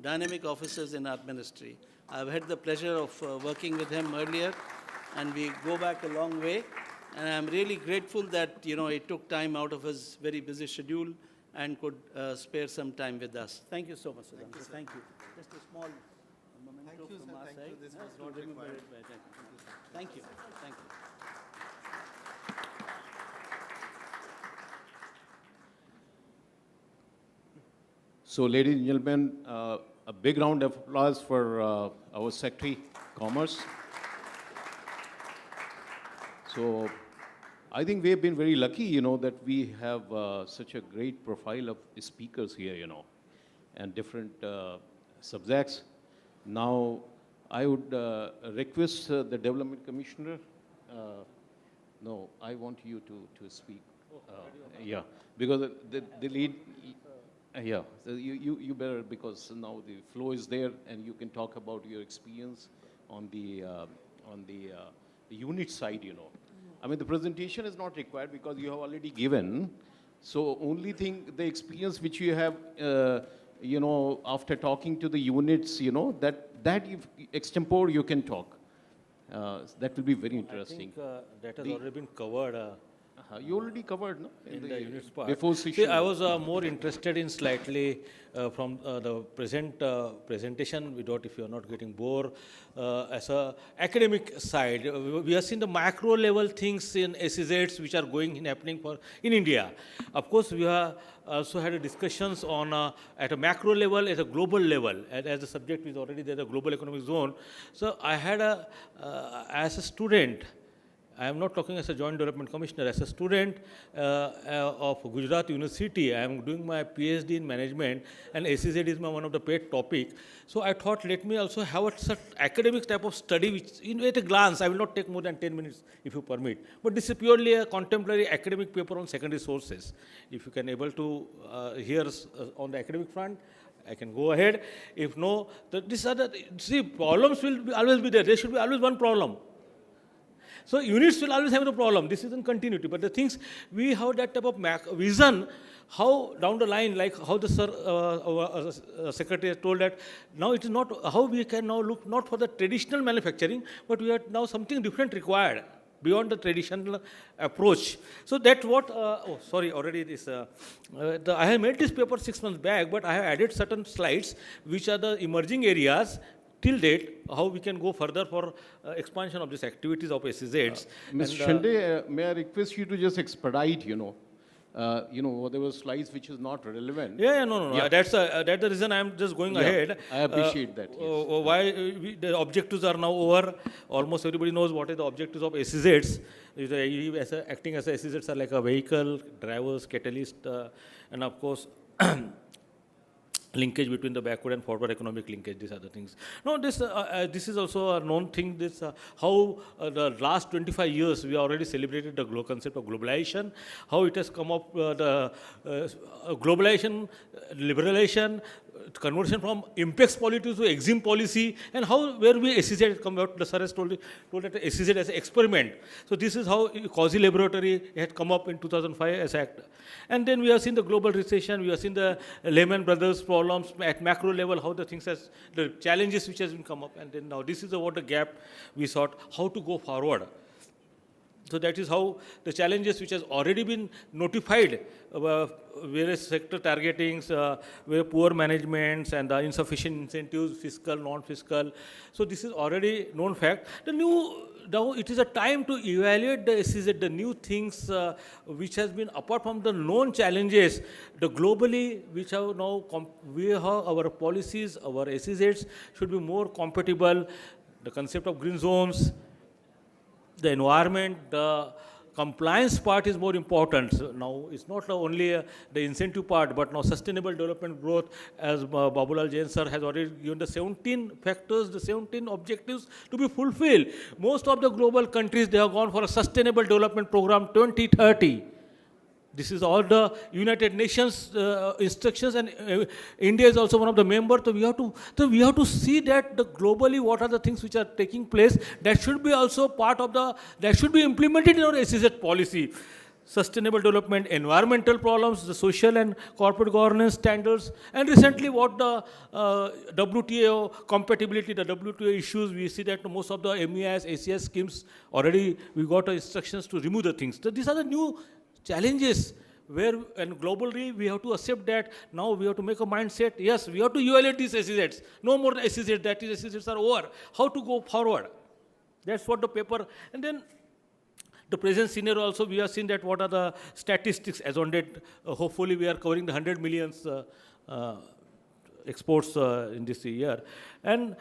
dynamic officers in our ministry. I've had the pleasure of working with him earlier, and we go back a long way. And I'm really grateful that, he took time out of his very busy schedule and could spare some time with us. Thank you so much, Sudhanshu. Thank you. Just a small memento from our side. This was to not remember required. it by then. Thank you. Thank you. So, ladies and gentlemen, a big round of applause for our Secretary, Commerce. So, I think we have been very lucky, that we have such a great profile of speakers here, and different subjects. Now, I would request the Development Commissioner. No, I want you to speak. Yeah, because the lead. Yeah, so you better, because now the flow is there, and you can talk about your experience on the unit side. I mean, the presentation is not required because you have already given. So only thing, the experience which you have, after talking to the units, that if extempore you can talk. That will be very interesting. I think that has already been covered. You already covered, no? In the units part. Before See, session. I was more interested in slightly from the present presentation, without, if you are not getting bored, as a academic side. We have seen the macro level things in SEZs which are going in happening in India. Of course, we have also had discussions on at a macro level, at a global level, as the subject is already there, the global economic zone. So I had as a student, I am not talking as a Joint Development Commissioner, as a student of Gujarat University. I am doing my PhD in management, and SEZ is one of the pet topic. So I thought, let me also have a such academic type of study, which at a glance, I will not take more than 10 minutes, if you permit. But this is purely a contemporary academic paper on secondary sources. If you can able to hear on the academic front, I can go ahead. If no, these are see, problems will always be there. There should be always one problem. So units will always have the problem. This is in continuity. But the things, we have that type of vision, how down the line, like how the secretary has told that, now it is not, how we can now look not for the traditional manufacturing, but we have now something different required beyond the traditional approach. So that's what, oh, sorry, already this, I have made this paper 6 months back, but I have added certain slides, which are the emerging areas, till date, how we can go further for expansion of these activities of SEZs. Mr. Shande, may I request you to just expedite, whatever slides which is not relevant. No. Yeah. That's the reason I am just going ahead. I appreciate that. Yes. Why the objectives are now over. Almost everybody knows what is the objectives of SEZs. Acting as a SEZs are like a vehicle, drivers, catalyst, and of course, linkage between the backward and forward economic linkage, these other things. No, this is also a known thing, this how the last 25 years we already celebrated the concept of globalization, how it has come up, the globalization, liberalization, conversion from impacts policy to exim policy, and how where we SEZ come out, the sir has told that SEZ as an experiment. So this is how Quasi Laboratory had come up in 2005 as act. And then we have seen the global recession, we have seen the Lehman Brothers problems at macro level, how the things has, the challenges which has been come up, and then now this is what the gap we sought, how to go forward. So that is how the challenges which has already been notified, various sector targetings, poor managements and the insufficient incentives, fiscal, non-fiscal. So this is already known fact. Now it is a time to evaluate the SEZ, the new things which has been apart from the known challenges, the globally which have now, we have our policies, our SEZs should be more compatible, the concept of green zones, the environment, the compliance part is more important. So now it's not only the incentive part, but now sustainable development growth, as Babulal Jain sir has already given the 17 factors, the 17 objectives to be fulfilled. Most of the global countries, they have gone for a sustainable development program 2030. This is all the United Nations instructions, and India is also one of the members. So we have to see that globally what are the things which are taking place. That should be also part of that should be implemented in our SEZ policy. Sustainable development, environmental problems, the social and corporate governance standards, and recently what the WTO compatibility, the WTO issues, we see that most of the MEIS, ACS schemes already we got instructions to remove the things. So these are the new challenges where, and globally, we have to accept that now we have to make a mindset, yes, we have to evaluate these SEZs. No more SEZs, that is, SEZs are over. How to go forward? That's what the paper, and then the present scenario also, we have seen that what are the statistics as on date. Hopefully, we are covering the 100 millions exports in this year. And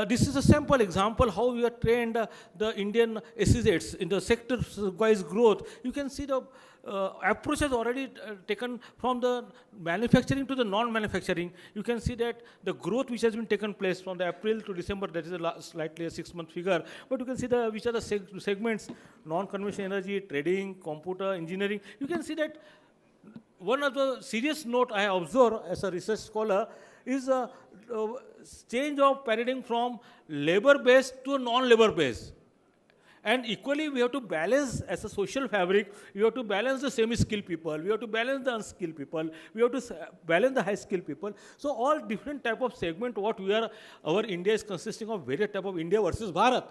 this is a sample example how we are trained the Indian SEZs in the sector-wise growth. You can see the approach has already taken from the manufacturing to the non-manufacturing. You can see that the growth which has been taken place from the April to December, that is a slightly a 6-month figure. But you can see which are the segments, non-conventional energy, trading, computer, engineering. You can see that one of the serious note I observe as a research scholar is a change of paradigm from labor-based to a non-labor-based. And equally, we have to balance as a social fabric, we have to balance the semi-skilled people, we have to balance the unskilled people, we have to balance the high-skilled people. So all different type of segment, what we are, our India is consisting of various type of India versus Bharat.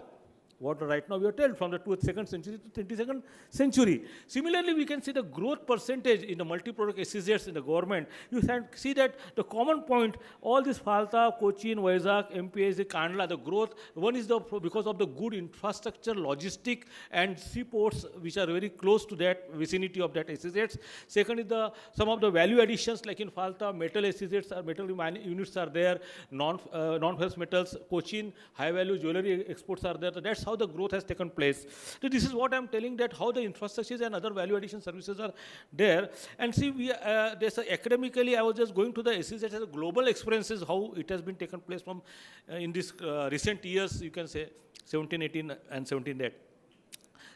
what right now we are told from the 22nd century to 22nd century. Similarly, we can see the growth percentage in the multi-product SEZs in the government. You can see that the common point, all this Falta, Cochin, Vizag, MPSC, Kandla, the growth, one is because of the good infrastructure, logistic and seaports which are very close to that vicinity of that SEZs. Second is some of the value additions like in Falta, metal SEZs or metal units are there, non-ferrous metals, Cochin, high value jewelry exports are there. So that's how the growth has taken place. So this is what I'm telling, that how the infrastructures and other value addition services are there. And see, academically, I was just going to the SEZ as a global experiences, how it has been taken place from in this recent years, you can say 17, 18 and 17 that.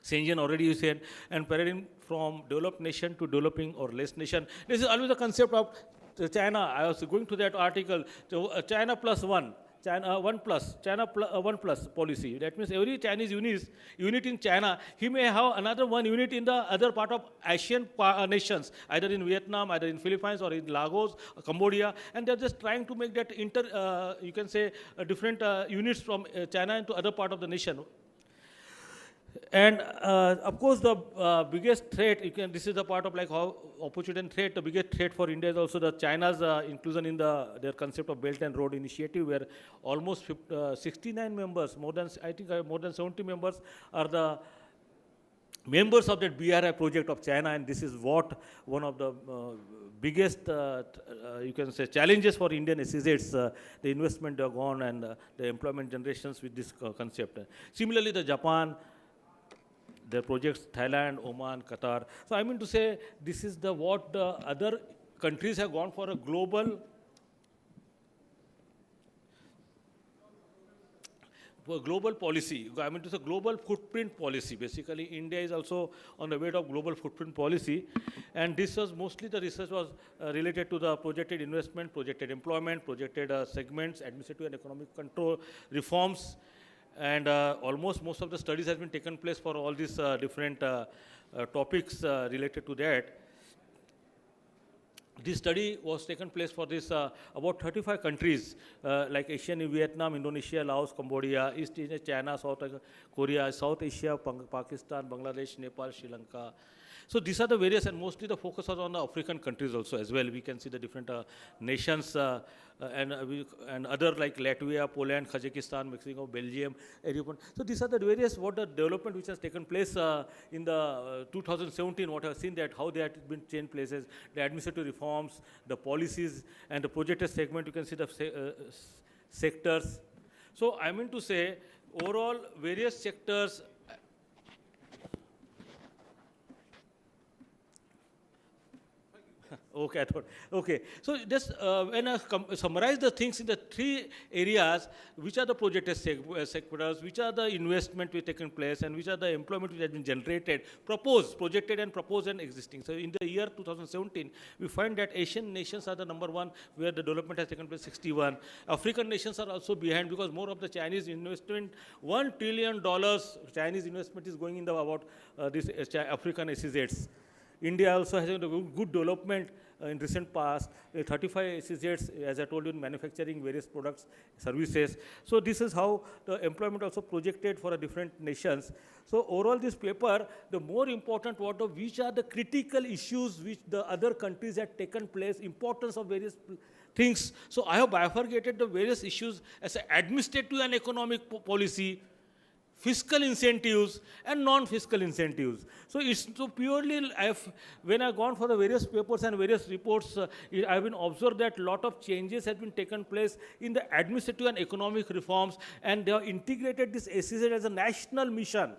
Shenzhen already you said, and paradigm from developed nation to developing or less nation. This is always the concept of China. I was going to that article, China plus one. China 1 plus, China 1 plus policy. That means every Chinese unit in China, he may have another one unit in the other part of Asian nations, either in Vietnam, either in Philippines, or in Lagos, or Cambodia, and they're just trying to make that you can say, different units from China into other part of the nation. And of course, the biggest threat, this is the part of like how opportunity and threat, the biggest threat for India is also the China's inclusion in their concept of Belt and Road Initiative, where almost 69 members, more than 70 members are the members of that BRI project of China, and this is what one of the biggest, you can say, challenges for Indian SEZs, the investment they have gone and the employment generations with this concept. Similarly, the Japan, their projects, Thailand, Oman, Qatar. So I mean to say, this is what the other countries have gone for a global policy. I mean to say global footprint policy. Basically, India is also on the way of global footprint policy. And this was mostly the research was related to the projected investment, projected employment, projected segments, administrative and economic control, reforms. And almost most of the studies has been taken place for all these different topics related to that. This study was taken place for this about 35 countries like Asian, Vietnam, Indonesia, Laos, Cambodia, East Asia, China, South Korea, South Asia, Pakistan, Bangladesh, Nepal, Sri Lanka. So these are the various, and mostly the focus was on the African countries also as well. We can see the different nations and other like Latvia, Poland, Kazakhstan, Mexico, Belgium, everyone. So these are the various, what the development which has taken place in the 2017, what I have seen that how they have been changed places, the administrative reforms, the policies, and the projected segment, you can see the sectors. So I mean to say, overall various sectors. Okay, I thought, okay. So just when I summarize the things in the three areas, which are the projected sectors, which are the investment which taken place, and which are the employment which has been generated, projected and proposed and existing. So in the year 2017, we find that Asian nations are the number one where the development has taken place, 61. African nations are also behind because more of the Chinese investment, $1 trillion Chinese investment is going in about this African SEZs. India also has a good development in recent past, 35 SEZs, as I told you, in manufacturing various products, services. So this is how the employment also projected for different nations. So overall this paper, the more important which are the critical issues which the other countries had taken place, importance of various things. So I have bifurcated the various issues as administrative and economic policy, fiscal incentives and non-fiscal incentives. So it's so purely, when I've gone for the various papers and various reports, I've been observed that a lot of changes have been taken place in the administrative and economic reforms, and they have integrated this SEZ as a national mission.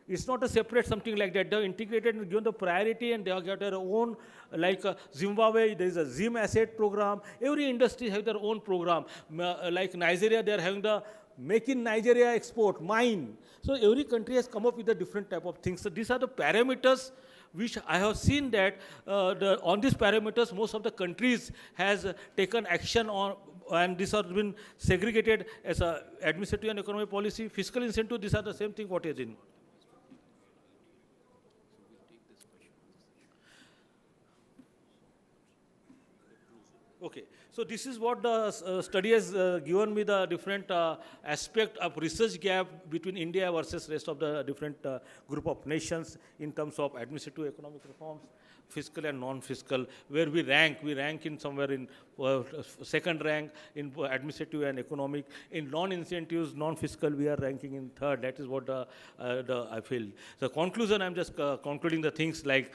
It's not a separate something like that. They have integrated and given the priority, and they have got their own, like Zimbabwe, there is a ZIM asset program. Every industry has their own program. Like Nigeria, they are having the Make in Nigeria export, mine. So every country has come up with a different type of things. So these are the parameters which I have seen that on these parameters, most of the countries has taken action on, and these have been segregated as a administrative and economic policy, fiscal incentive. These are the same thing what is in. Okay. So this is what the study has given me, the different aspect of research gap between India versus rest of the different group of nations in terms of administrative economic reforms, fiscal and non-fiscal, where we rank in somewhere in second rank in administrative and economic. In non-incentives, non-fiscal, we are ranking in third. That is what I feel. The conclusion, I'm just concluding the things like,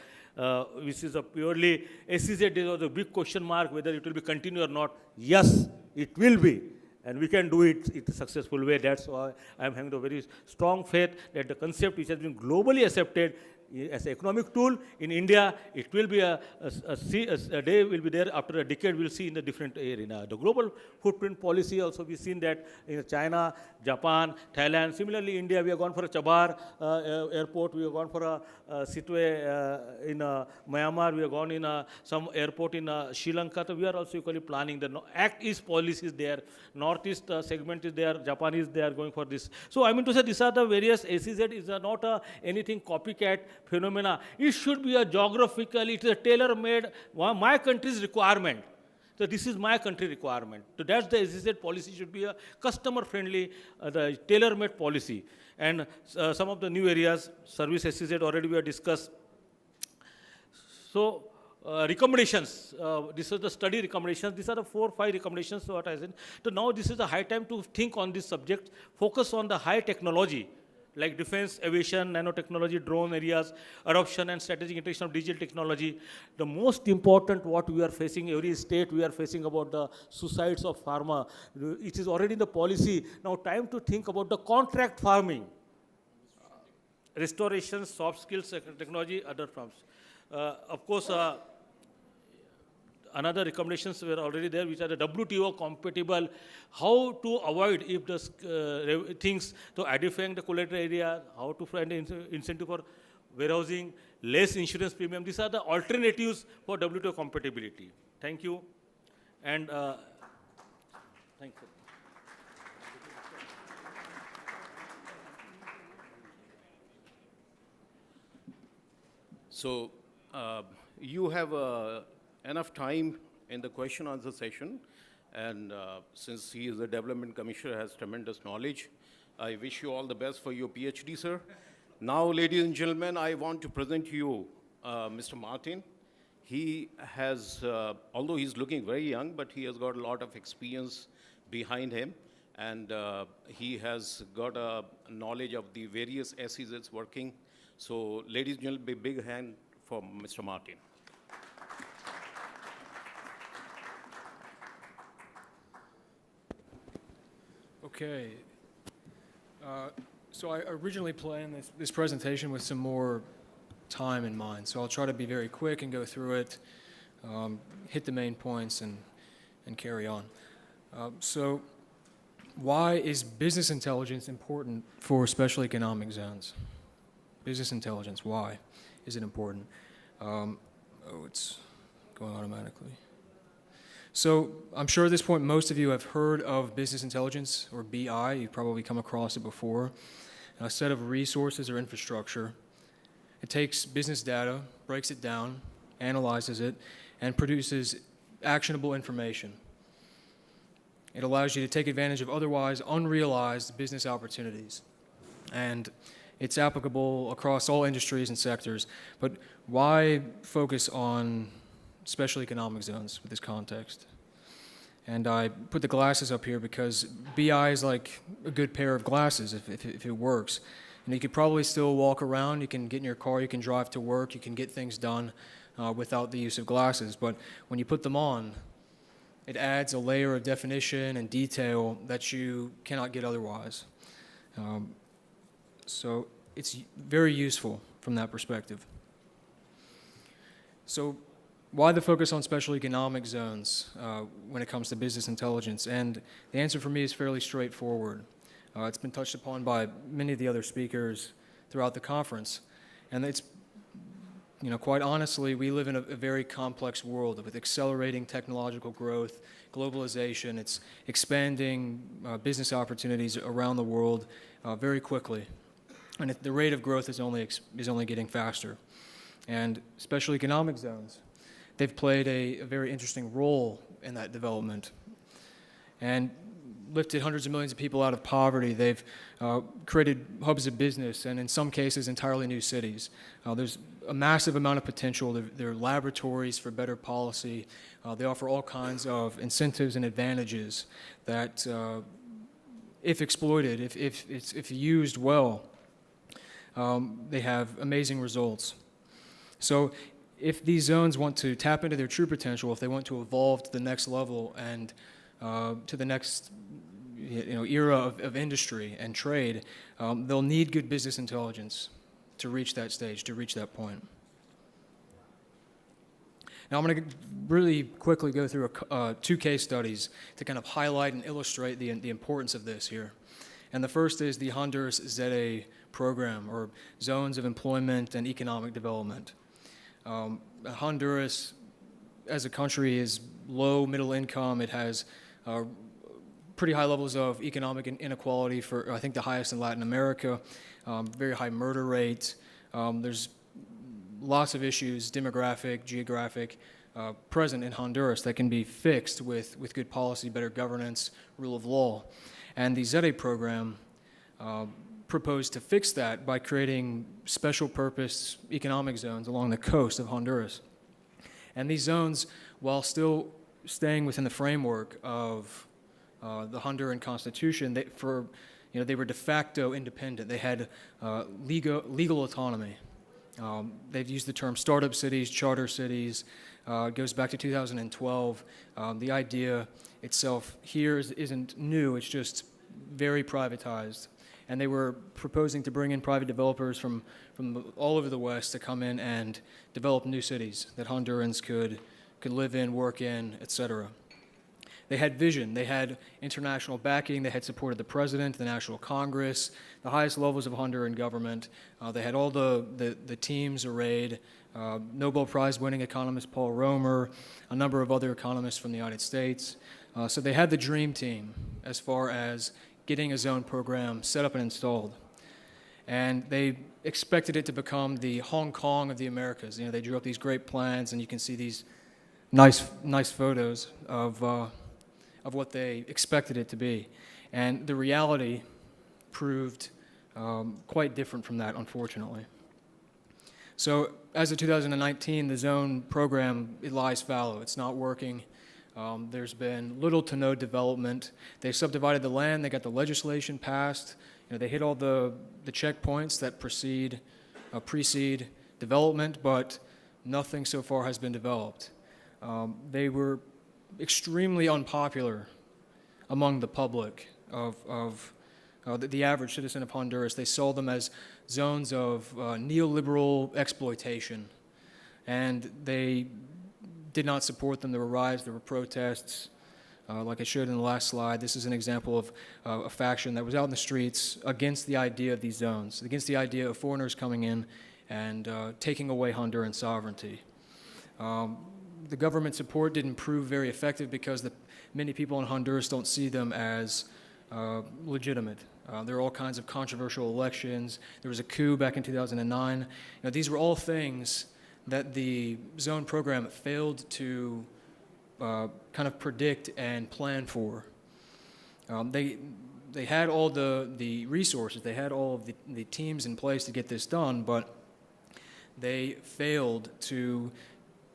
which is a purely SEZ, there was a big question mark whether it will be continued or not. Yes, it will be. And we can do it in a successful way. That's why I'm having a very strong faith that the concept which has been globally accepted as an economic tool in India, it will be a day will be there after a decade. We'll see in the different arena. The global footprint policy also we've seen that in China, Japan, Thailand. Similarly, India, we have gone for a Chabar airport. We have gone for a Sitwe in Myanmar. We have gone in some airport in Sri Lanka. So we are also equally planning. The Act East policy is there. Northeast segment is there. Japanese, they are going for this. So I mean to say, these are the various SEZ is not anything copycat phenomena. It should be a geographical, it is a tailor-made, my country's requirement. So this is my country requirement. So that's the SEZ policy should be a customer-friendly, the tailor-made policy. And some of the new areas, service SEZ already we have discussed. So recommendations, this is the study recommendations. These are the 4 or 5 recommendations what I said. So now this is the high time to think on this subject, focus on the high technology, like defense, aviation, nanotechnology, drone areas, adoption and strategic integration of digital technology. The most important what we are facing, every state we are facing about the suicides of pharma. It is already in the policy. Now time to think about the contract farming, restoration, soft skills, technology, other forms. Of course, another recommendations were already there, which are the WTO compatible, how to avoid if the things, to identifying the collateral area, how to find the incentive for warehousing, less insurance premium. These are the alternatives for WTO compatibility. Thank you. And thank you. So you have enough time in the question answer session, and since he is a development commissioner, has tremendous knowledge, I wish you all the best for your PhD, sir. Now, ladies and gentlemen, I want to present to you Mr. Martin. He has, although he's looking very young, but he has got a lot of experience behind him, and he has got a knowledge of the various SEZs working. So, ladies and gentlemen, big hand for Mr. Martin. Okay. So I originally planned this presentation with some more time in mind. So I'll try to be very quick and go through it, hit the main points, and carry on. So why is business intelligence important for special economic zones? Business intelligence, why is it important? It's going automatically. So I'm sure at this point most of you have heard of business intelligence, or BI. You've probably come across it before. A set of resources or infrastructure. It takes business data, breaks it down, analyzes it, and produces actionable information. It allows you to take advantage of otherwise unrealized business opportunities. And it's applicable across all industries and sectors. But why focus on special economic zones with this context? And I put the glasses up here because BI is like a good pair of glasses if it works. And you could probably still walk around, you can get in your car, you can drive to work, you can get things done without the use of glasses. But when you put them on, it adds a layer of definition and detail that you cannot get otherwise. So it's very useful from that perspective. So why the focus on special economic zones when it comes to business intelligence? And the answer for me is fairly straightforward. It's been touched upon by many of the other speakers throughout the conference. And it's, quite honestly, we live in a very complex world with accelerating technological growth, globalization. It's expanding business opportunities around the world very quickly. And the rate of growth is only getting faster. And special economic zones, they've played a very interesting role in that development and lifted hundreds of millions of people out of poverty. They've created hubs of business and in some cases entirely new cities. There's a massive amount of potential. They're laboratories for better policy. They offer all kinds of incentives and advantages that, if exploited, if used well, they have amazing results. So if these zones want to tap into their true potential, if they want to evolve to the next level and to the next era of industry and trade, they'll need good business intelligence to reach that stage, to reach that point. Now I'm going to really quickly go through two case studies to kind of highlight and illustrate the importance of this here. And the first is the Honduras ZA program, or Zones of Employment and Economic Development. Honduras, as a country, is low middle income. It has pretty high levels of economic inequality, for I think the highest in Latin America, very high murder rate. There's lots of issues, demographic, geographic, present in Honduras that can be fixed with good policy, better governance, rule of law. And the ZA program proposed to fix that by creating special purpose economic zones along the coast of Honduras. And these zones, while still staying within the framework of the Honduran Constitution, they were de facto independent. They had legal autonomy. They've used the term startup cities, charter cities. It goes back to 2012. The idea itself here isn't new. It's just very privatized. And they were proposing to bring in private developers from all over the West to come in and develop new cities that Hondurans could live in, work in, etc. They had vision. They had international backing. They had supported the president, the National Congress, the highest levels of Honduran government. They had all the teams arrayed, Nobel Prize winning economist Paul Romer, a number of other economists from the United States. So they had the dream team as far as getting a zone program set up and installed. And they expected it to become the Hong Kong of the Americas. They drew up these great plans, and you can see these nice photos of what they expected it to be. And the reality proved quite different from that, unfortunately. So as of 2019, the zone program, it lies fallow. It's not working. There's been little to no development. They subdivided the land. They got the legislation passed. They hit all the checkpoints that precede development, but nothing so far has been developed. They were extremely unpopular among the public of the average citizen of Honduras. They saw them as zones of neoliberal exploitation, and they did not support them. There were riots, there were protests. Like I showed in the last slide, this is an example of a faction that was out in the streets against the idea of these zones, against the idea of foreigners coming in and taking away Honduran sovereignty. The government support didn't prove very effective because many people in Honduras don't see them as legitimate. There are all kinds of controversial elections. There was a coup back in 2009. These were all things that the zone program failed to kind of predict and plan for. They had all the resources, they had all of the teams in place to get this done, but they failed to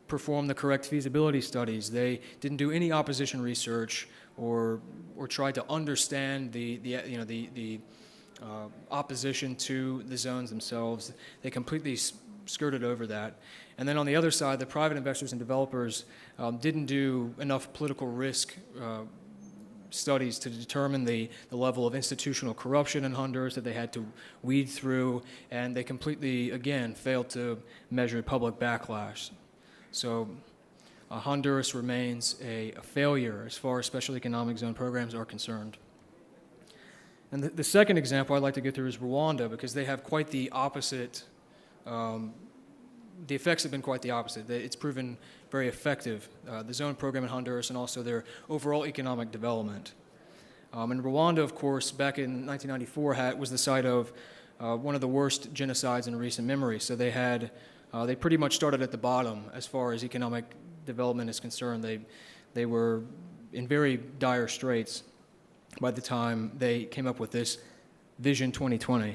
perform the correct feasibility studies. They didn't do any opposition research or try to understand the opposition to the zones themselves. They completely skirted over that. And then on the other side, the private investors and developers didn't do enough political risk studies to determine the level of institutional corruption in Honduras that they had to weed through, and they completely, again, failed to measure public backlash. So Honduras remains a failure as far as special economic zone programs are concerned. And the second example I'd like to go through is Rwanda, because they have quite the opposite. The effects have been quite the opposite. It's proven very effective, the zone program in Honduras and also their overall economic development. And Rwanda, of course, back in 1994 was the site of one of the worst genocides in recent memory. So they pretty much started at the bottom as far as economic development is concerned. They they were in very dire straits by the time they came up with this Vision 2020.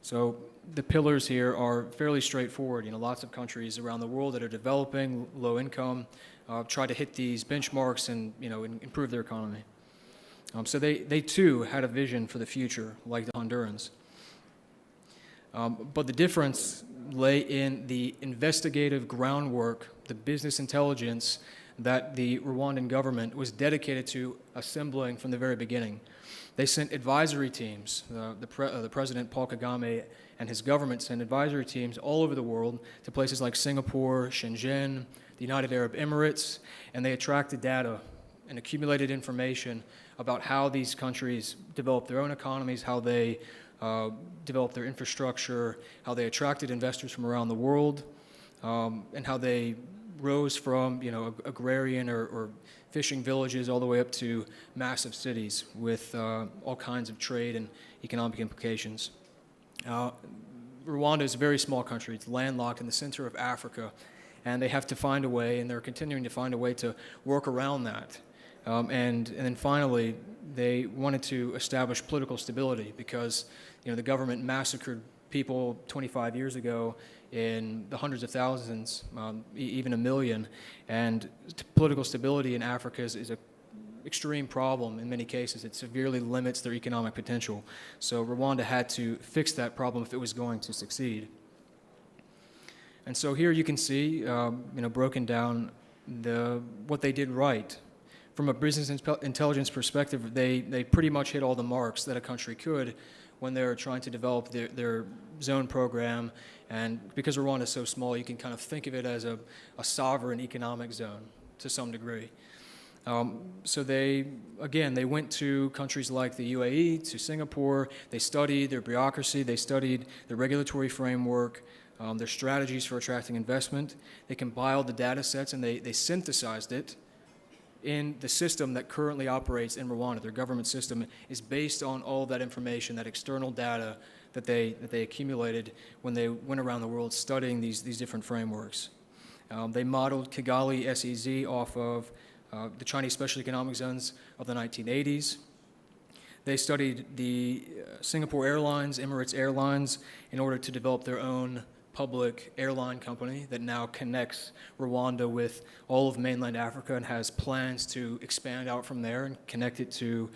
So the pillars here are fairly straightforward. Lots of countries around the world that are developing, low income, try to hit these benchmarks and, improve their economy. So they too had a vision for the future, like the Hondurans. But the difference lay in the investigative groundwork, the business intelligence that the Rwandan government was dedicated to assembling from the very beginning. They sent advisory teams. The President, Paul Kagame, and his government sent advisory teams all over the world to places like Singapore, Shenzhen, the United Arab Emirates, and they attracted data and accumulated information about how these countries developed their own economies, how they developed their infrastructure, how they attracted investors from around the world, and how they rose from agrarian or fishing villages all the way up to massive cities with all kinds of trade and economic implications. Rwanda is a very small country. It's landlocked in the center of Africa, and they have to find a way, and they're continuing to find a way to work around that. And then finally, they wanted to establish political stability because the government massacred people 25 years ago in the hundreds of thousands, even a million, and political stability in Africa is an extreme problem in many cases. It severely limits their economic potential. So Rwanda had to fix that problem if it was going to succeed. And so here you can see, broken down what they did right. From a business intelligence perspective, they pretty much hit all the marks that a country could when they're trying to develop their zone program. And because Rwanda is so small, you can kind of think of it as a sovereign economic zone to some degree. So they went to countries like the UAE, to Singapore. They studied their bureaucracy. They studied the regulatory framework, their strategies for attracting investment. They compiled the data sets and they synthesized it in the system that currently operates in Rwanda. Their government system is based on all of that information, that external data that they accumulated when they went around the world studying these different frameworks. They modeled Kigali SEZ off of the Chinese Special Economic Zones of the 1980s. They studied the Singapore Airlines, Emirates Airlines, in order to develop their own public airline company that now connects Rwanda with all of mainland Africa and has plans to expand out from there and connect it to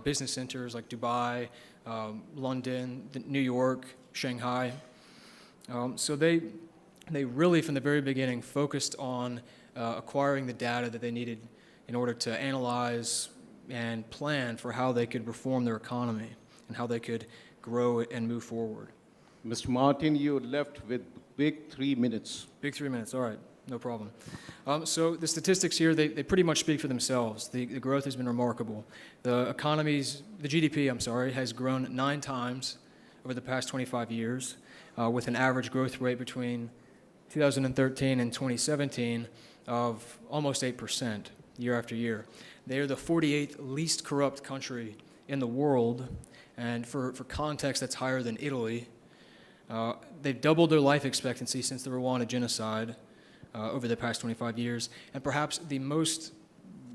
business centers like Dubai, London, New York, Shanghai. So they really, from the very beginning, focused on acquiring the data that they needed in order to analyze and plan for how they could reform their economy and how they could grow it and move forward. Mr. Martin, you left with big 3 minutes. Big 3 minutes, all right, no problem. So the statistics here, they pretty much speak for themselves. The growth has been remarkable. The GDP, has grown 9 times over the past 25 years, with an average growth rate between 2013 and 2017 of almost 8% year after year. They are the 48th least corrupt country in the world, and for context, that's higher than Italy. They've doubled their life expectancy since the Rwanda genocide over the past 25 years. And perhaps the most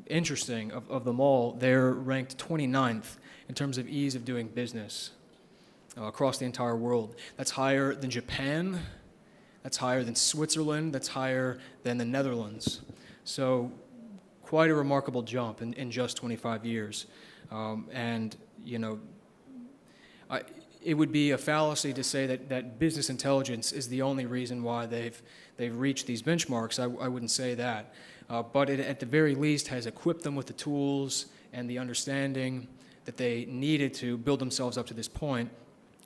interesting of them all, they're ranked 29th in terms of ease of doing business across the entire world. That's higher than Japan, that's higher than Switzerland, that's higher than the Netherlands. So quite a remarkable jump in just 25 years. It would be a fallacy to say that business intelligence is the only reason why they've reached these benchmarks. I wouldn't say that. But it, at the very least, has equipped them with the tools and the understanding that they needed to build themselves up to this point.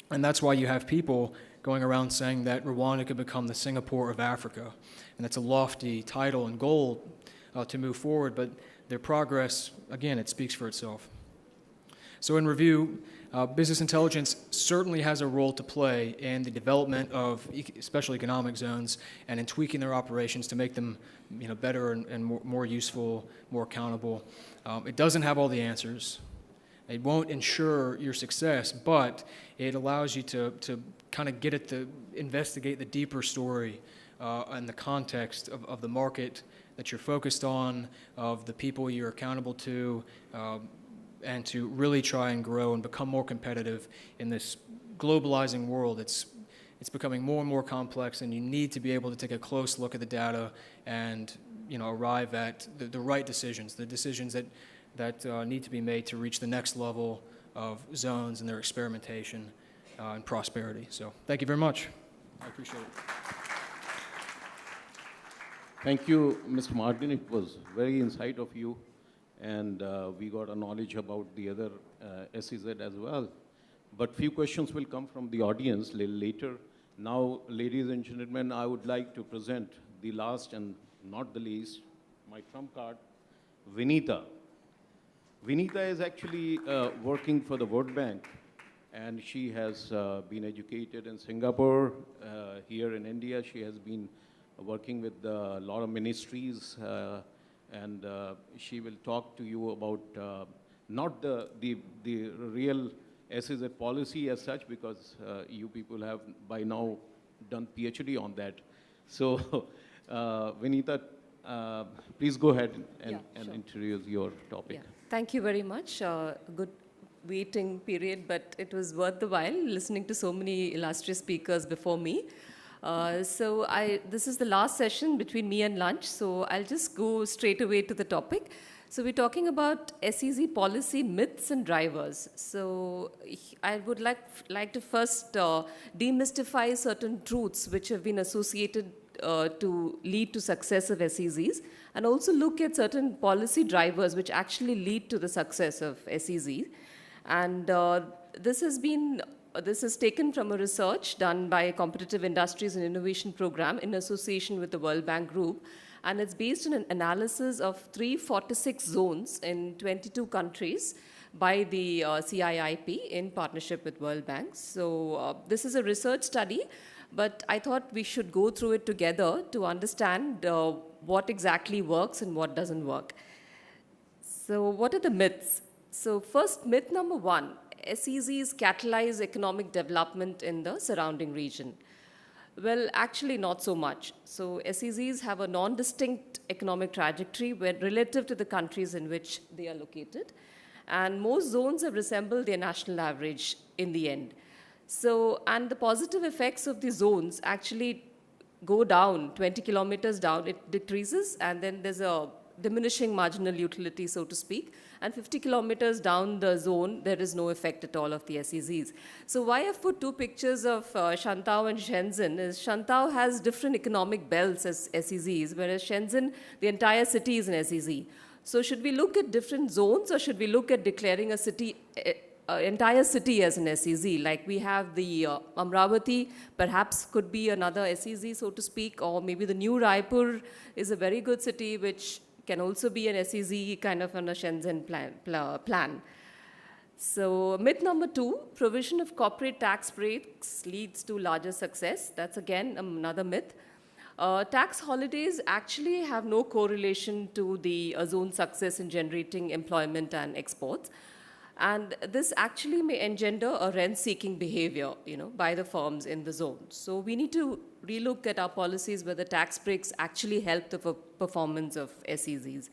And that's why you have people going around saying that Rwanda could become the Singapore of Africa. And that's a lofty title and goal to move forward, but their progress, again, it speaks for itself. So in review, business intelligence certainly has a role to play in the development of special economic zones and in tweaking their operations to make them better and more useful, more accountable. It doesn't have all the answers. It won't ensure your success, but it allows you to kind of get at investigate the deeper story and the context of the market that you're focused on, of the people you're accountable to, and to really try and grow and become more competitive in this globalizing world. It's becoming more and more complex, and you need to be able to take a close look at the data and arrive at the right decisions, the decisions that need to be made to reach the next level of zones and their experimentation and prosperity. So thank you very much. I appreciate it. Thank you, Mr. Martin. It was very insight of you, and we got a knowledge about the other SEZ as well. But few questions will come from the audience a little later. Now, ladies and gentlemen, I would like to present the last and not the least, my trump card, Vinita. Vinita is actually working for the World Bank, and she has been educated in Singapore. Here in India, she has been working with a lot of ministries, and she will talk to you about not the real SEZ policy as such, because you people have by now done PhD on that. So, Vinita, please go ahead and introduce your topic. Yeah. Thank you very much. A good waiting period, but it was worth the while listening to so many illustrious speakers before me. This is the last session between me and lunch, so I'll just go straight away to the topic. So we're talking about SEZ policy myths and drivers. So I would like to first demystify certain truths which have been associated to lead to success of SEZs, and also look at certain policy drivers which actually lead to the success of SEZs. And this is taken from a research done by a Competitive Industries and Innovation Program in association with the World Bank Group. And it's based on an analysis of 346 zones in 22 countries by the CIIP in partnership with World Bank. So this is a research study, but I thought we should go through it together to understand what exactly works and what doesn't work. So what are the myths? So first, myth number one, SEZs catalyze economic development in the surrounding region. Well, actually not so much. So SEZs have a non-distinct economic trajectory relative to the countries in which they are located. And most zones have resembled their national average in the end. So, and the positive effects of the zones actually go down, 20 kilometers down, it decreases, and then there's a diminishing marginal utility, so to speak. And 50 kilometers down the zone, there is no effect at all of the SEZs. So why I've put two pictures of Shantou and Shenzhen is Shantou has different economic belts as SEZs, whereas Shenzhen, the entire city is an SEZ. So should we look at different zones, or should we look at declaring a city, entire city as an SEZ? Like we have the Amravati, perhaps could be another SEZ, so to speak, or maybe the new Raipur is a very good city, which can also be an SEZ kind of on a Shenzhen plan. So myth number two, provision of corporate tax breaks leads to larger success. That's again another myth. Tax holidays actually have no correlation to the zone success in generating employment and exports. And this actually may engender a rent-seeking behavior, by the firms in the zone. So we need to relook at our policies whether tax breaks actually help the performance of SEZs.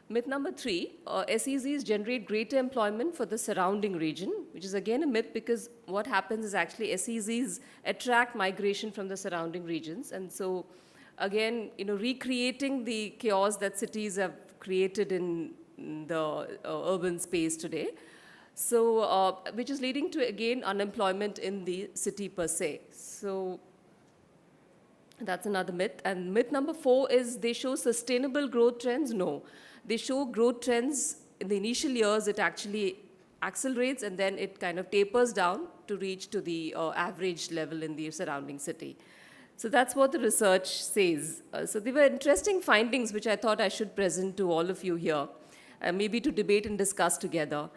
Myth number three, SEZs generate greater employment for the surrounding region, which is again a myth, because what happens is actually SEZs attract migration from the surrounding regions. And so again, recreating the chaos that cities have created in the urban space today. So, which is leading to, again, unemployment in the city per se. So that's another myth. And myth number four is they show sustainable growth trends. No, they show growth trends in the initial years. It actually accelerates, and then it kind of tapers down to reach to the average level in the surrounding city. So that's what the research says. So there were interesting findings which I thought I should present to all of you here. Maybe to debate and discuss together.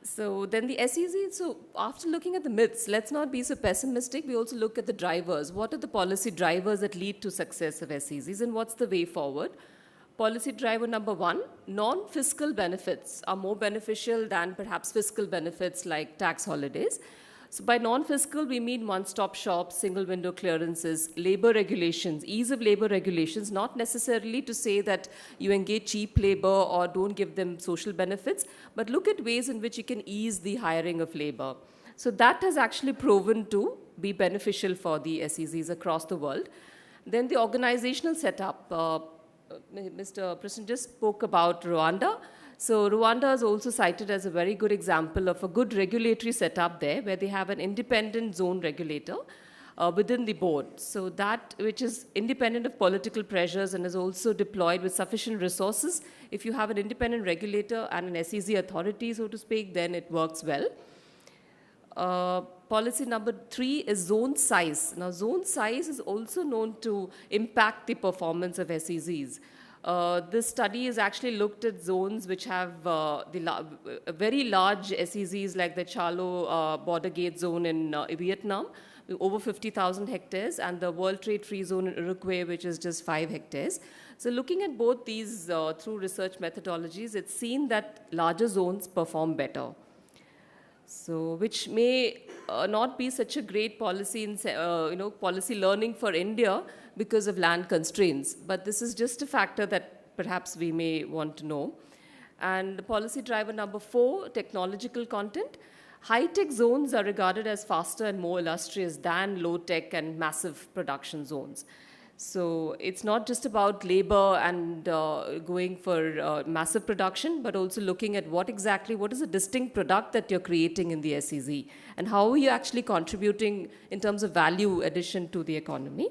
So then the SEZ, so after looking at the myths, let's not be so pessimistic. We also look at the drivers. What are the policy drivers that lead to success of SEZs, and what's the way forward? Policy driver number one, non-fiscal benefits are more beneficial than perhaps fiscal benefits like tax holidays. So by non-fiscal, we mean one-stop shops, single window clearances, labor regulations, ease of labor regulations, not necessarily to say that you engage cheap labor or don't give them social benefits, but look at ways in which you can ease the hiring of labor. So that has actually proven to be beneficial for the SEZs across the world. Then the organizational setup, Mr. President just spoke about Rwanda. So Rwanda is also cited as a very good example of a good regulatory setup there, where they have an independent zone regulator within the board. So that which is independent of political pressures and is also deployed with sufficient resources. If you have an independent regulator and an SEZ authority, so to speak, then it works well. Policy number 3 is zone size. Now, zone size is also known to impact the performance of SEZs. This study has actually looked at zones which have very large SEZs like the Chalo border gate zone in Vietnam, over 50,000 hectares, and the World Trade Free Zone in Uruguay, which is just 5 hectares. So looking at both these through research methodologies, it's seen that larger zones perform better. So, which may not be such a great policy in, policy learning for India because of land constraints. But this is just a factor that perhaps we may want to know. And policy driver number 4, technological content. High-tech zones are regarded as faster and more illustrious than low-tech and massive production zones. So it's not just about labor and going for massive production, but also looking at what is the distinct product that you're creating in the SEZ, and how are you actually contributing in terms of value addition to the economy.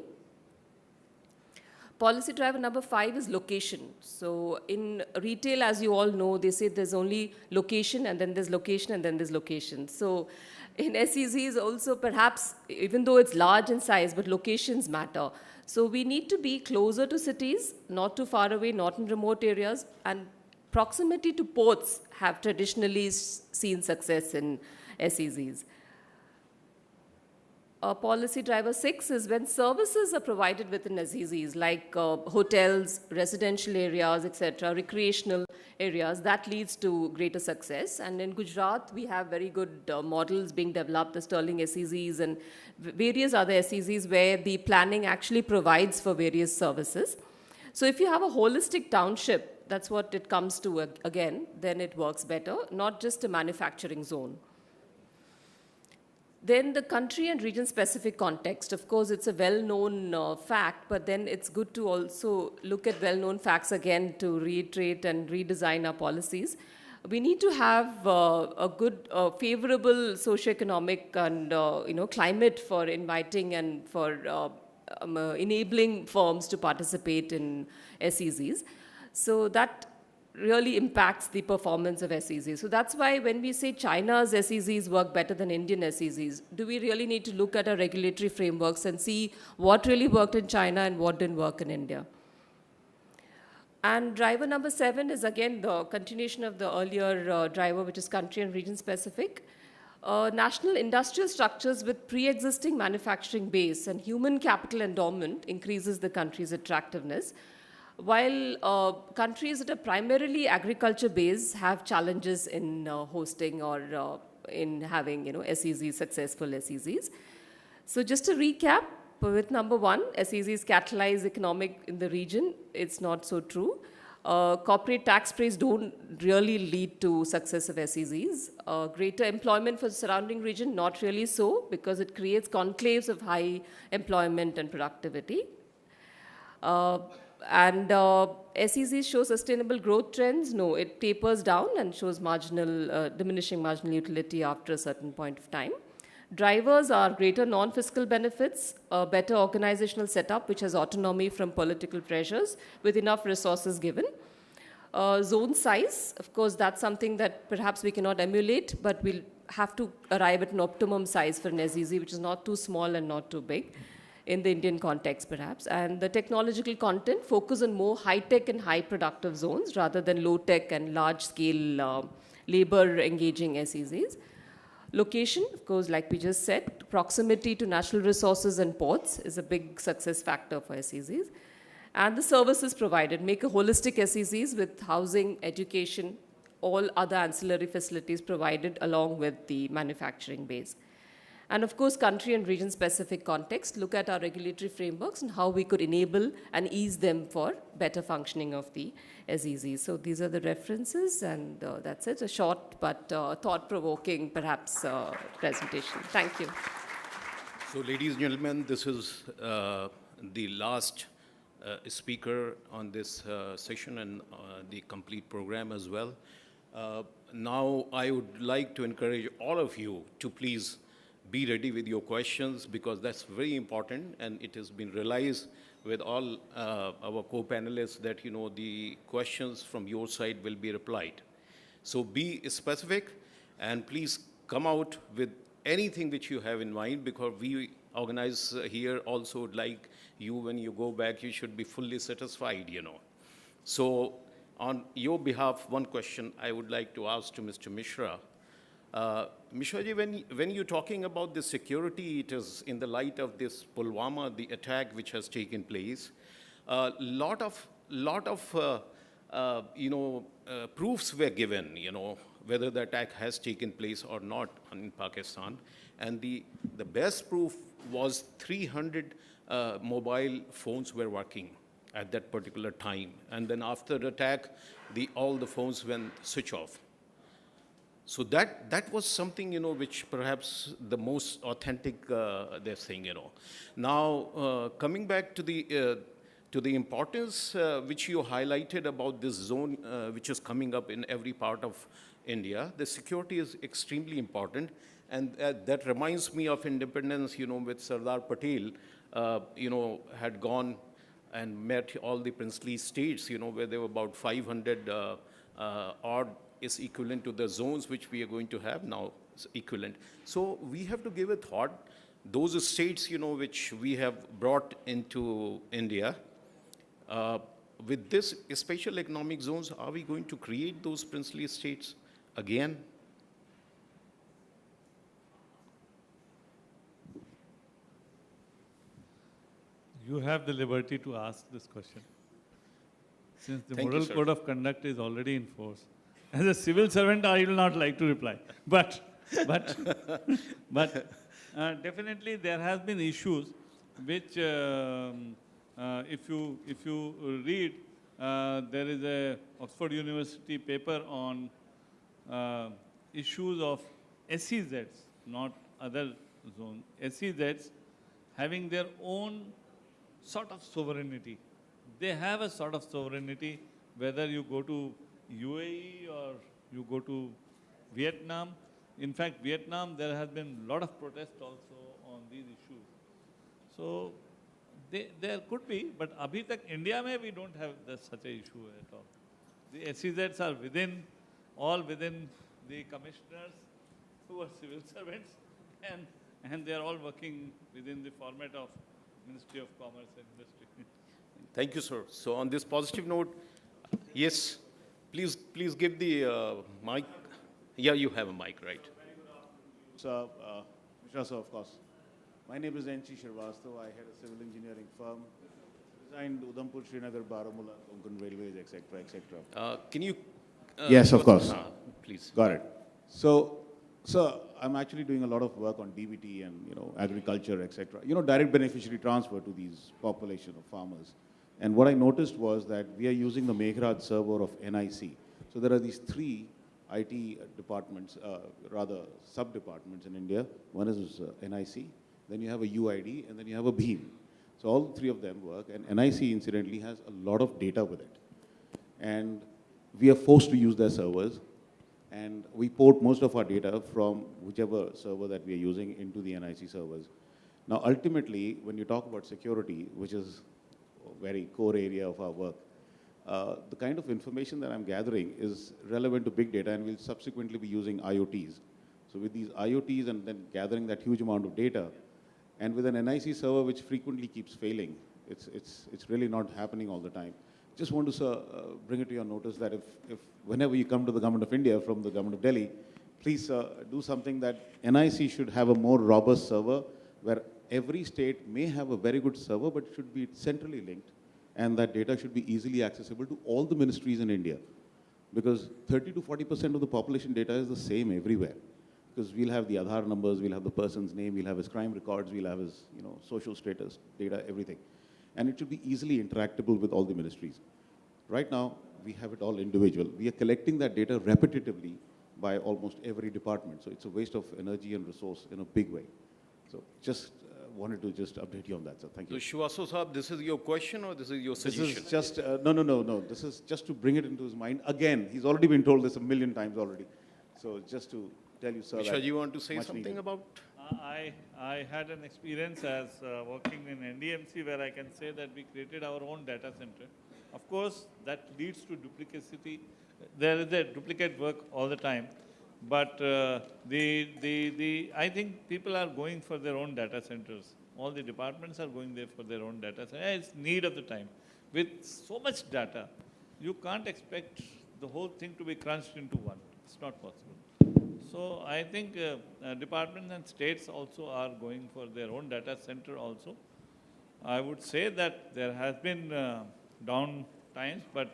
Policy driver number 5 is location. So in retail, as you all know, they say there's only location and then there's location and then there's location. So in SEZs also perhaps, even though it's large in size, but locations matter. So we need to be closer to cities, not too far away, not in remote areas, and proximity to ports have traditionally seen success in SEZs. Policy driver 6 is when services are provided within SEZs, like hotels, residential areas, etc., recreational areas, that leads to greater success. And in Gujarat, we have very good models being developed, the Sterling SEZs and various other SEZs where the planning actually provides for various services. So if you have a holistic township, that's what it comes to again, then it works better, not just a manufacturing zone. Then the country and region-specific context. Of course, it's a well-known fact, but then it's good to also look at well-known facts again to reiterate and redesign our policies. We need to have a good, favorable socioeconomic and climate for inviting and for enabling firms to participate in SEZs. So that really impacts the performance of SEZs. So that's why when we say China's SEZs work better than Indian SEZs, do we really need to look at our regulatory frameworks and see what really worked in China and what didn't work in India? And driver number 7 is again the continuation of the earlier driver, which is country and region specific. National industrial structures with pre-existing manufacturing base and human capital endowment increases the country's attractiveness, while countries that are primarily agriculture-based have challenges in hosting or in having SEZs, successful SEZs. So just to recap, with number 1, SEZs catalyze economic in the region. It's not so true. Corporate tax breaks don't really lead to success of SEZs. Greater employment for the surrounding region, not really so, because it creates conclaves of high employment and productivity. And SEZs show sustainable growth trends? No, it tapers down and shows diminishing marginal utility after a certain point of time. Drivers are greater non-fiscal benefits, a better organizational setup which has autonomy from political pressures with enough resources given. Zone size, of course, that's something that perhaps we cannot emulate, but we'll have to arrive at an optimum size for an SEZ, which is not too small and not too big, in the Indian context perhaps. And the technological content focus on more high-tech and high-productive zones rather than low-tech and large-scale labor-engaging SEZs. Location, of course, like we just said, proximity to natural resources and ports is a big success factor for SEZs. And the services provided, make a holistic SEZs with housing, education, all other ancillary facilities provided along with the manufacturing base. And of course, country and region specific context, look at our regulatory frameworks and how we could enable and ease them for better functioning of the SEZs. So these are the references, and that's it, a short but thought-provoking, perhaps, presentation. Thank you. So, ladies and gentlemen, this is the last speaker on this session and the complete program as well. Now, I would like to encourage all of you to please be ready with your questions, because that's very important, and it has been realized with all our co-panelists that, you know, the questions from your side will be replied. So be specific, and please come out with anything which you have in mind, because we organize here also would like you, when you go back, you should be fully satisfied, you know. So on your behalf, one question I would like to ask to Mr. Mishra. Mishra ji, when you're talking about the security, it is in the light of this Pulwama, the attack which has taken place. Lot of proofs were given, you know, whether the attack has taken place or not in Pakistan. And the best proof was 300 mobile phones were working at that particular time. And then after the attack, all the phones went switch off. So that was something, you know, which perhaps the most authentic this thing, you know. Now, coming back to the importance which you highlighted about this zone which is coming up in every part of India, the security is extremely important. And that reminds me of independence, you know, with Sardar Patel, you know, had gone and met all the princely states, you know, where there were about 500 odd is equivalent to the zones which we are going to have now, equivalent. So we have to give a thought. Those states, you know, which we have brought into India, with this special economic zones, are we going to create those princely states again? You have the liberty to ask this question, since the Thank you, moral sir. code of conduct is already in force. As a civil servant, I will not like to reply. But definitely there has been issues which, if you read, there is a Oxford University paper on issues of SEZs, not other zones. SEZs having their own sort of sovereignty. They have a sort of sovereignty, whether you go to UAE or you go to Vietnam. In fact, Vietnam, there has been a lot of protest also on these issues. So there could be, but abhi tak India mein we don't have such a issue at all. The SEZs are all within the commissioners who are civil servants, and they are all working within the format of Ministry of Commerce and Industry. Thank you, sir. So on this positive note, yes, please give the mic. Yeah, you have a mic, right? So, Mishra sir, of course. My name is N.C. Shrivastava. I head a civil engineering firm. Designed Udhampur, Srinagar, Baramulla, Konkan Railways, etc., etc. Can you? Yes, of course. Please. Got it. So, sir, I'm actually doing a lot of work on DBT and, you know, agriculture, etc. You know, direct beneficiary transfer to these population of farmers. And what I noticed was that we are using the Meghrad server of NIC. So there are these three IT departments, rather sub-departments in India. One is NIC, then you have a UID, and then you have a BHIM. So all three of them work, and NIC incidentally has a lot of data with it. And we are forced to use their servers, and we port most of our data from whichever server that we are using into the NIC servers. Now, ultimately, when you talk about security, which is a very core area of our work, the kind of information that I'm gathering is relevant to big data, and we'll subsequently be using IoTs. So with these IoTs and then gathering that huge amount of data, and with an NIC server which frequently keeps failing, it's really not happening all the time. Just want to, sir, bring it to your notice that if whenever you come to the Government of India from the Government of Delhi, please do something that NIC should have a more robust server where every state may have a very good server, but should be centrally linked, and that data should be easily accessible to all the ministries in India. Because 30 to 40% of the population data is the same everywhere. because we'll have the Aadhaar numbers, we'll have the person's name, we'll have his crime records, we'll have his, you know, social status, data, everything. And it should be easily interactable with all the ministries. Right now, we have it all individual. We are collecting that data repetitively by almost every department. So it's a waste of energy and resource in a big way. So just wanted to just update you on that, sir. Thank you. So Shivaso Saab, this is your question or this is your suggestion? This is just, no. This is just to bring it into his mind. Again, he's already been told this a million times already. So just to tell you, sir. Vishal, that you want to say much something needed. about? I had an experience as working in NDMC where I can say that we created our own data center. Of course, that leads to duplicity. There is a duplicate work all the time. But I think people are going for their own data centers. All the departments are going there for their own data centers. It's need of the time. With so much data, you can't expect the whole thing to be crunched into one. It's not possible. So I think departments and states also are going for their own data center also. I would say that there has been down times, but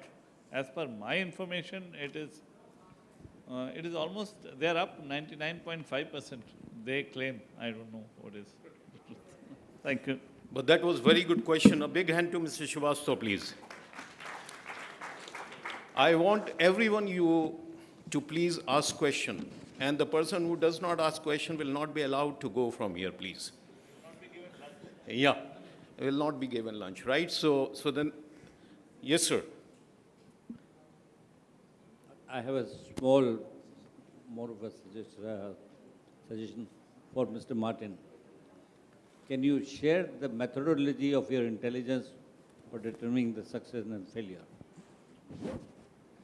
as per my information, it is almost, they're up 99.5%. They claim, I don't know what is the truth. Thank you. But that was very good question. A big hand to Mr. Srivastav, please. I want everyone you to please ask question. And the person who does not ask question will not be allowed to go from here, please. Yeah, will not be given lunch, right? So then, yes, sir. I have a small, more of a suggestion for Mr. Martin. Can you share the methodology of your intelligence for determining the success and failure?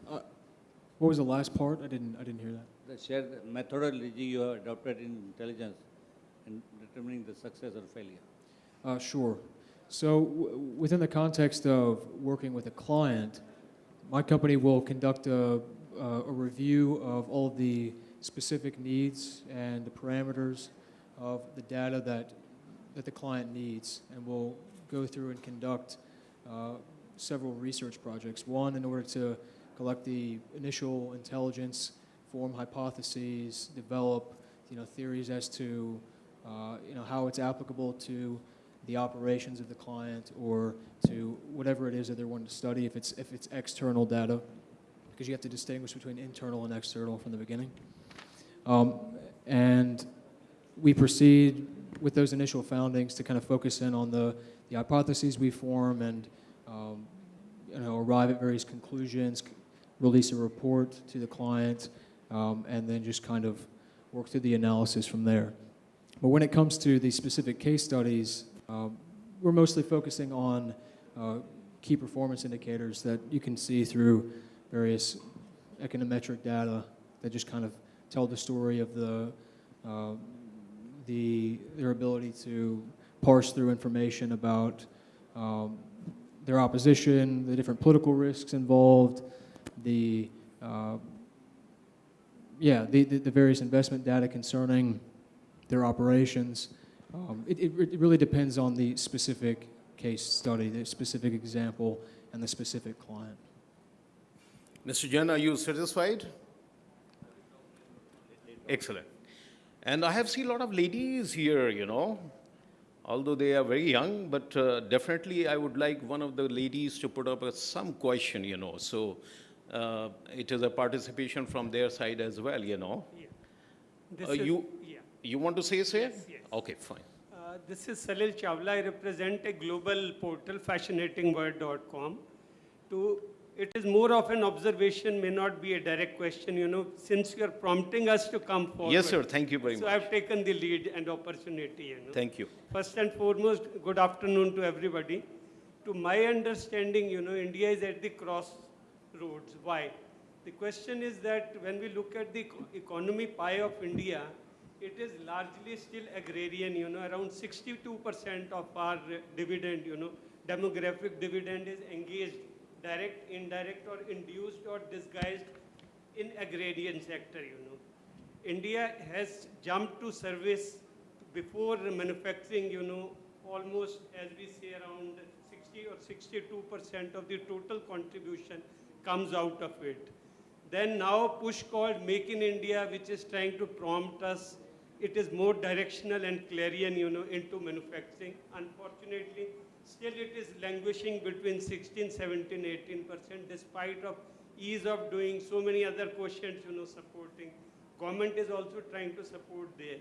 What was the last part? I didn't hear that. The shared methodology you have adopted in intelligence in determining the success or failure. Sure. So within the context of working with a client, my company will conduct a review of all of the specific needs and the parameters of the data that the client needs, and we'll go through and conduct several research projects. One, in order to collect the initial intelligence, form hypotheses, develop theories as to how it's applicable to the operations of the client or to whatever it is that they're wanting to study, if it's external data, because you have to distinguish between internal and external from the beginning. And we proceed with those initial foundings to kind of focus in on the hypotheses we form and arrive at various conclusions, release a report to the client, and then just kind of work through the analysis from there. But when it comes to the specific case studies, we're mostly focusing on key performance indicators that you can see through various econometric data that just kind of tell the story of their ability to parse through information about their opposition, the different political risks involved, the various investment data concerning their operations. It really depends on the specific case study, the specific example, and the specific client. Mr. Jain, are you satisfied? Excellent. And I have seen a lot of ladies here, although they are very young, but definitely I would like one of the ladies to put up some question, So it is a participation from their side as well, Yeah. You want to say? Yes, yes. Okay, fine. This is Salil Chawla. I represent a global portal, fascinatingworld.com. It is more of an observation, may not be a direct question, since you're prompting us to come forward. Yes, sir. Thank you very much. So I've taken the lead and opportunity, Thank you. First and foremost, good afternoon to everybody. To my understanding, India is at the crossroads. Why? The question is that when we look at the economy pie of India, it is largely still agrarian, around 62% of our dividend, demographic dividend is engaged, direct, indirect, or induced or disguised in agrarian sector, India has jumped to service before manufacturing, almost, as we say, around 60 or 62% of the total contribution comes out of it. Then now push called Make in India, which is trying to prompt us. It is more directional and clarion, into manufacturing. Unfortunately, still it is languishing between 16, 17, 18%, despite of ease of doing so many other quotients, supporting. Government is also trying to support there.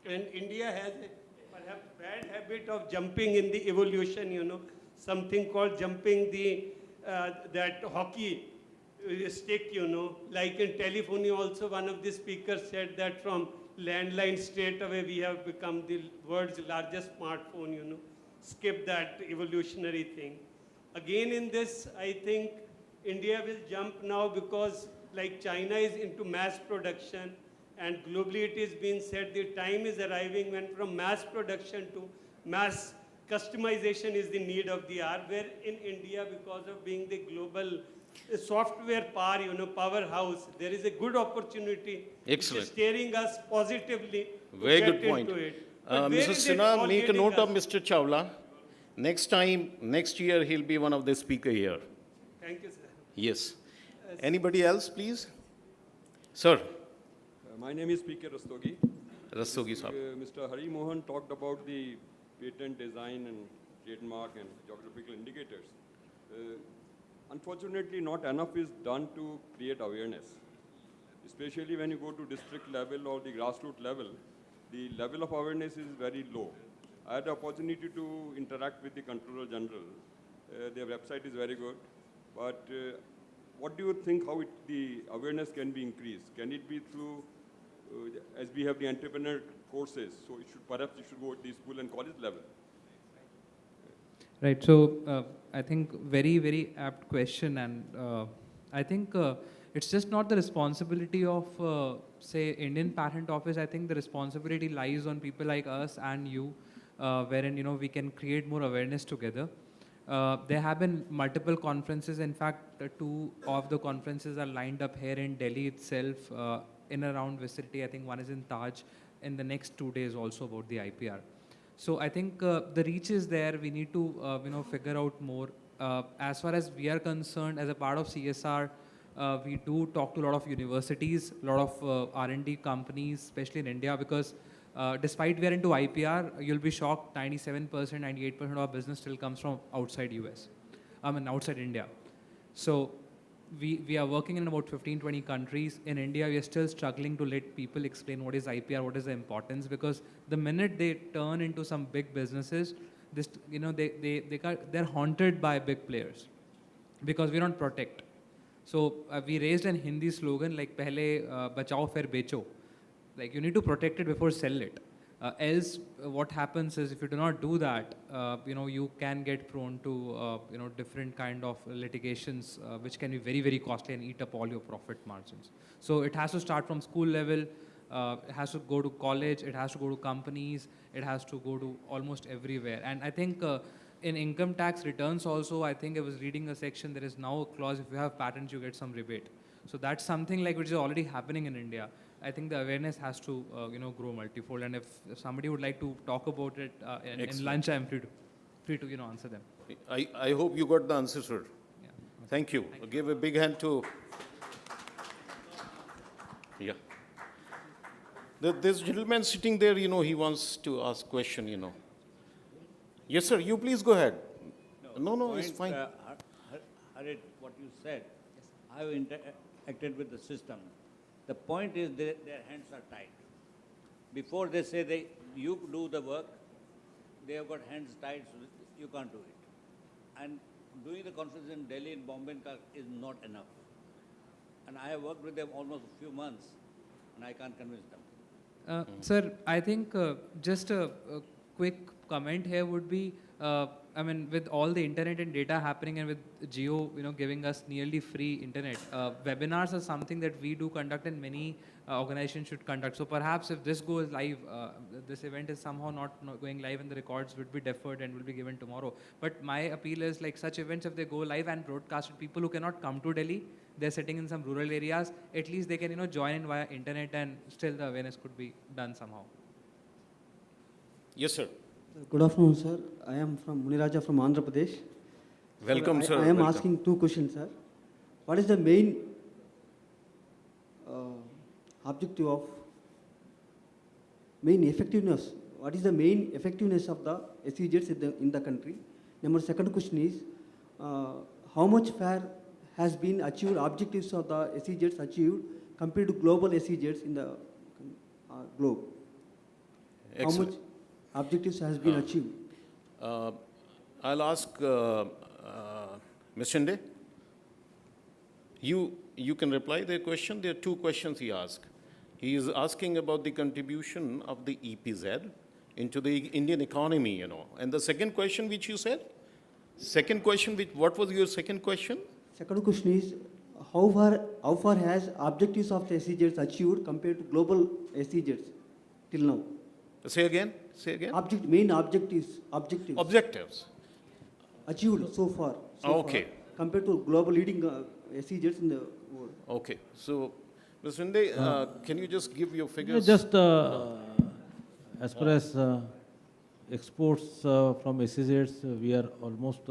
And India has a perhaps bad habit of jumping in the evolution, something called jumping the, that hockey stick, like in telephony also one of the speakers said that from landline straight away we have become the world's largest smartphone, skip that evolutionary thing. Again in this, I think India will jump now because like China is into mass production and globally it is being said the time is arriving when from mass production to mass customization is the need of the hour, where in India because of being the global software power, powerhouse, there is a good opportunity which is steering us positively to Very get good point. into it. But where Mr. is it Sinha, all make a leading note of us? Mr. Chawla. Next year, he'll be one of the speaker here. Thank you, sir. Yes. Anybody else, please? Sir. My name is P.K. Rastogi. Rastogi, sir. Mr. Hari Mohan talked about the patent design and trademark and geographical indicators. Unfortunately, not enough is done to create awareness. Especially when you go to district level or the grassroots level, the level of awareness is very low. I had the opportunity to interact with the Controller General. Their website is very good. But what do you think how the awareness can be increased? Can it be through, as we have the entrepreneur courses, so perhaps it should go at the school and college level? Right. So I think very, very apt question, and I think it's just not the responsibility of, say, Indian Patent Office. I think the responsibility lies on people like us and you, wherein we can create more awareness together. There have been multiple conferences. In fact, 2 of the conferences are lined up here in Delhi itself, in around vicinity. I think one is in Taj in the next 2 days also about the IPR. So I think the reach is there. We need to figure out more. As far as we are concerned, as a part of CSR, we do talk to a lot of universities, a lot of R&D companies, especially in India, because despite we are into IPR, you'll be shocked, 97%, 98% of our business still comes from outside US. Outside India. So we are working in about 15, 20 countries. In India, we are still struggling to let people explain what is IPR, what is the importance, because the minute they turn into some big businesses, they're haunted by big players because we don't protect. So we raised an Hindi slogan like "Pehle bachao fir becho." Like you need to protect it before sell it. Else, what happens is if you do not do that, you can get prone to different kind of litigations, which can be very, very costly and eat up all your profit margins. So it has to start from school level. It has to go to college. It has to go to companies. It has to go to almost everywhere. And I think in income tax returns also, I think I was reading a section. There is now a clause: if you have patents, you get some rebate. So that's something like which is already happening in India. I think the awareness has to, grow multifold. And if somebody would like to talk about it in lunch, I'm free to answer them. I hope you got the answer, sir. Yeah. Thank you. Give a big hand to. Yeah. This gentleman sitting there, he wants to ask question, Yes, sir. You please go ahead. No, it's fine. Harit, what you said, I have interacted with the system. The point is their hands are tied. Before they say you do the work, they have got hands tied, so you can't do it. And doing the conference in Delhi and Bombay is not enough. And I have worked with them almost a few months, and I can't convince them. Sir, I think just a quick comment here would be, with all the internet and data happening and with Jio, giving us nearly free internet, webinars are something that we do conduct and many organizations should conduct. So perhaps if this goes live, this event is somehow not going live and the records would be deferred and will be given tomorrow. But my appeal is like such events, if they go live and broadcasted, people who cannot come to Delhi, they're sitting in some rural areas, at least they can, join in via internet and still the awareness could be done somehow. Yes, sir. Good afternoon, sir. I am from Muniraja from Andhra Pradesh. Welcome, sir. I am welcome. asking 2 questions, sir. What is the main objective of main effectiveness. What is the main effectiveness of the SEZs in the country? Number second question is, how much fair has been achieved, objectives of the SEZs achieved compared to global SEZs in the globe? Excellent. How much objectives has been achieved? I'll ask Ms. Shinde. You can reply the question. There are two questions he asked. He is asking about the contribution of the EPZ into the Indian economy, And the second question which you said? Second question, what was your second question? Second question is, how far has objectives of the SEZs achieved compared to global SEZs till now? Say again. Main objectives. Objectives. Achieved so far. Okay. Compared to global leading SEZs in the world. Okay. So, Ms. Shinde, can you just give your figures? Just as far as exports from SEZs, we are almost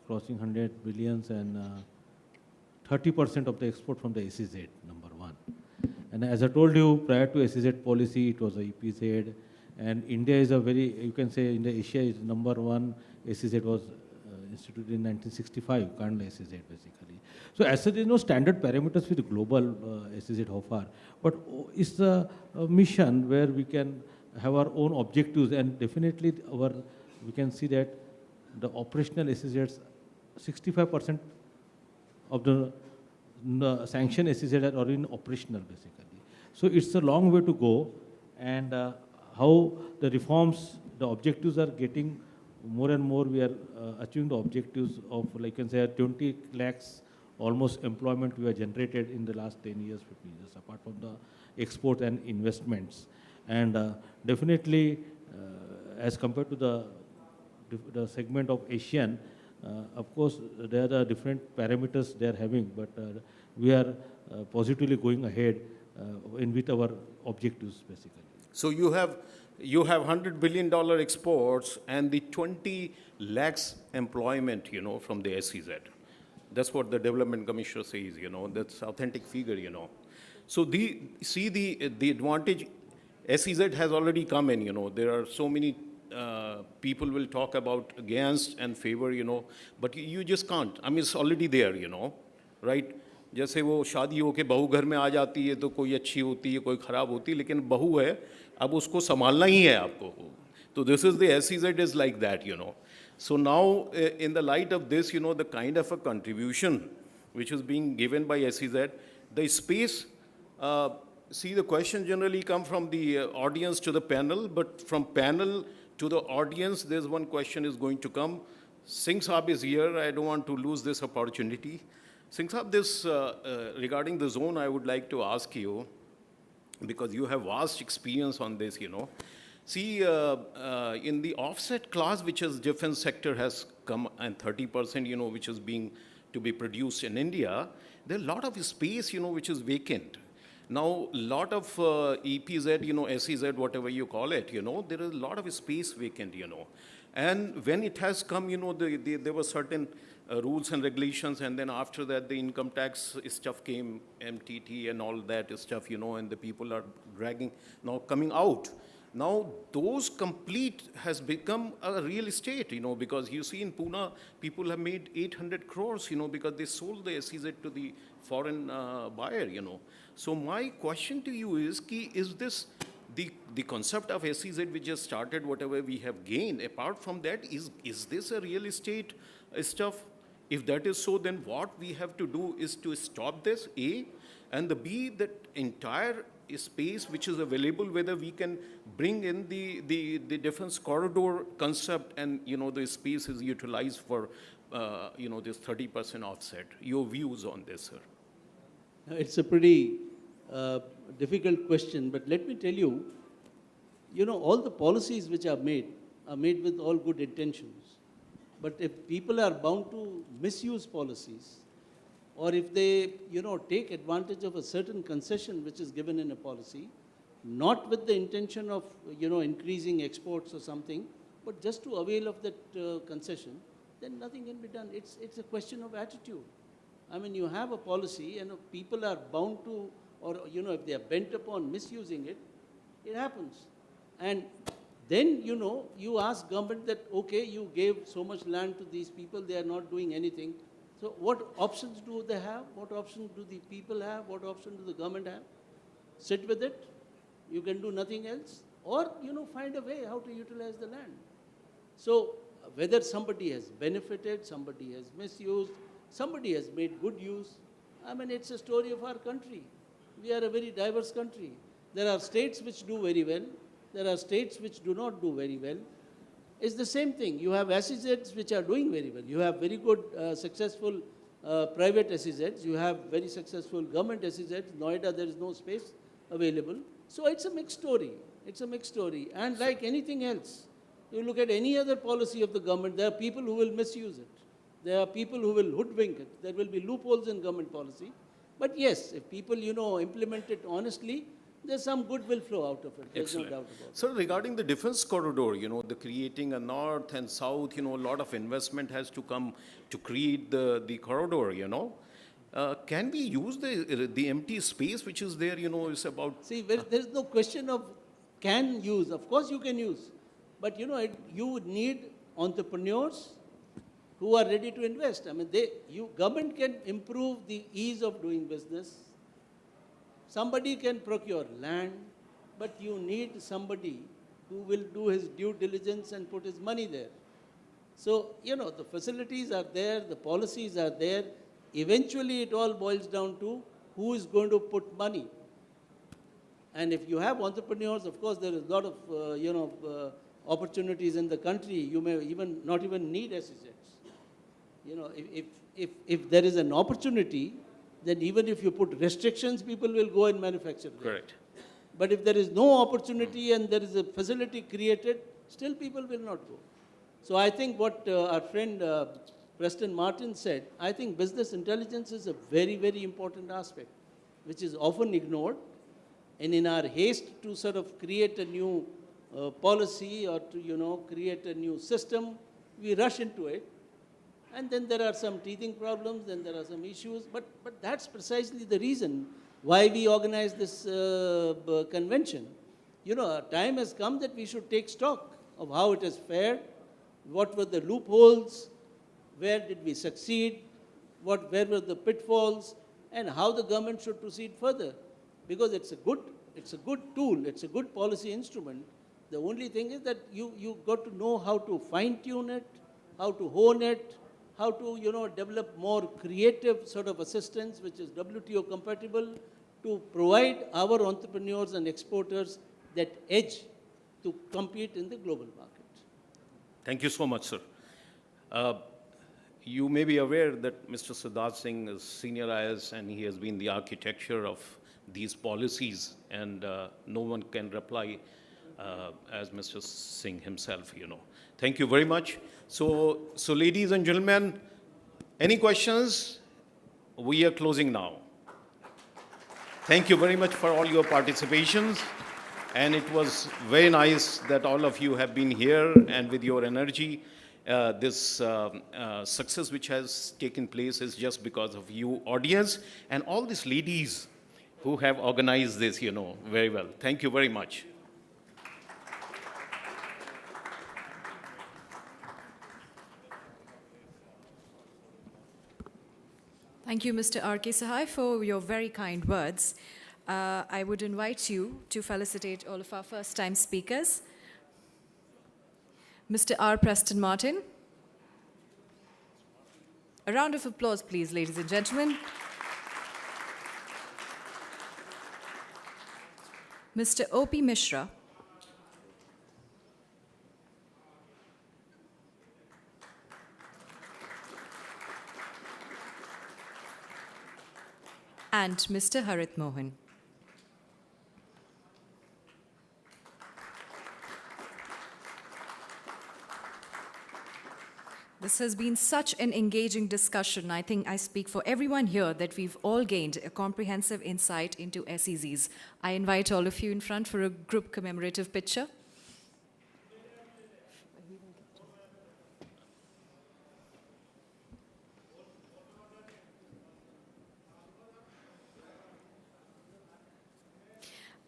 crossing 100 billions and 30% of the export from the SEZ, number one. And as I told you, prior to SEZ policy, it was a EPZ. And India is a very, you can say, in Asia is number one. SEZ was instituted in 1965, Kandla SEZ basically. So as such, there is no standard parameters with global SEZ how far. But it's a mission where we can have our own objectives, and definitely we can see that the operational SEZs, 65% of the sanctioned SEZs are already operational basically. So it's a long way to go, and how the reforms, the objectives are getting more and more, we are achieving the objectives of, like you can say, 20 lakhs almost employment we have generated in the last 10 years, 15 years, apart from the export and investments. And definitely, as compared to the segment of Asian, of course, there are different parameters they are having, but we are positively going ahead with our objectives, basically. So you have $100 billion exports and the 20 lakhs employment, from the SEZ. That's what the Development Commissioner says, That's authentic figure, So the advantage, SEZ has already come in, There are so many people will talk about against and favor, But you just can't. I mean, it's already there, Right? जैसे वो शादी होके बहू घर में आ जाती है तो कोई अच्छी होती है कोई ख़राब होती है लेकिन बहू है अब उसको संभालना ही है आपको तो this is the SEZ is like that so now in the light of this the kind of a contribution which is being given by SEZ the space see the question generally come from the audience to the panel but from panel to the audience there's one question is going to come Singh Saab is here I don't want to lose this opportunity Singh Saab, this regarding the zone, I would like to ask you, because you have vast experience on this, See, in the offset class, which is defense sector has come, and 30%, which is being to be produced in India, there are a lot of space, which is vacant. Now, a lot of EPZ, SEZ, whatever you call it, there is a lot of space vacant, And when it has come, there were certain rules and regulations, and then after that, the income tax stuff came, MTT and all that stuff, and the people are now coming out. Now, those complete has become a real estate, because you see in Pune, people have made 800 crores, because they sold the SEZ to the foreign buyer, So my question to you is this the concept of SEZ which has started, whatever we have gained, apart from that, is this a real estate stuff? If that is so, then what we have to do is to stop this, A, and the B, that entire space which is available, whether we can bring in the defense corridor concept and, the space is utilized for, this 30% offset. Your views on this, sir? It's a pretty difficult question, but let me tell you, all the policies which are made with all good intentions. But if people are bound to misuse policies, or if they, take advantage of a certain concession which is given in a policy, not with the intention of, increasing exports or something, but just to avail of that concession, then nothing can be done. It's a question of attitude. I mean, you have a policy and people are bound to or, if they are bent upon misusing it, it happens. And then, you ask government that, okay, you gave so much land to these people, they are not doing anything. So what options do they have? What options do the people have? What option do the government have? Sit with it. You can do nothing else. Or, find a way how to utilize the land. So whether somebody has benefited, somebody has misused, somebody has made good use, I mean, it's a story of our country. We are a very diverse country. There are states which do very well. There are states which do not do very well. It's the same thing. You have SEZs which are doing very well. You have very good, successful private SEZs. You have very successful government SEZs. Noida, there is no space available. So it's a mixed story. It's a mixed story. And like anything else, you look at any other policy of the government, there are people who will misuse it. There are people who will hoodwink it. There will be loopholes in government policy. But yes, if people, implement it honestly, there's some good will flow out of it. There's Excellent. no doubt about it. Sir, regarding the defense corridor, the creating a north and south, a lot of investment has to come to create the corridor, Can we use the empty space which is there, is about... See, there's no question of can use. Of course you can use. But, you would need entrepreneurs who are ready to invest. I mean, government can improve the ease of doing business. Somebody can procure land, but you need somebody who will do his due diligence and put his money there. So, the facilities are there, the policies are there. Eventually, it all boils down to who is going to put money. And if you have entrepreneurs, of course, there is a lot of, opportunities in the country. You may not even need SEZs. If there is an opportunity, then even if you put restrictions, people will go and manufacture there. Correct. But if there is no opportunity and there is a facility created, still people will not go. So I think what our friend Preston Martin said, I think business intelligence is a very, very important aspect, which is often ignored. And in our haste to sort of create a new policy or to, create a new system, we rush into it. And then there are some teething problems, then there are some issues. But that's precisely the reason why we organize this convention. A time has come that we should take stock of how it has fared, what were the loopholes, where did we succeed, where were the pitfalls, and how the government should proceed further. Because it's a good tool, it's a good policy instrument. The only thing is that you got to know how to fine-tune it, how to hone it, how to, develop more creative sort of assistance, which is WTO compatible, to provide our entrepreneurs and exporters that edge to compete in the global market. Thank you so much, sir. You may be aware that Mr. Siddharth Singh is senior IAS and he has been the architecture of these policies, and no one can reply as Mr. Singh himself, Thank you very much. So ladies and gentlemen, any questions? We are closing now. Thank you very much for all your participations. And it was very nice that all of you have been here, and with your energy. This success which has taken place is just because of you, audience, and all these ladies who have organized this, very well. Thank you very much. Thank you, Mr. R.K. Sahai, for your very kind words. I would invite you to felicitate all of our first-time speakers. Mr. R. Preston Martin. A round of applause, please, ladies and gentlemen. Mr. O.P. Mishra. And Mr. Harit Mohan. This has been such an engaging discussion. I think I speak for everyone here that we've all gained a comprehensive insight into SEZs. I invite all of you in front for a group commemorative picture.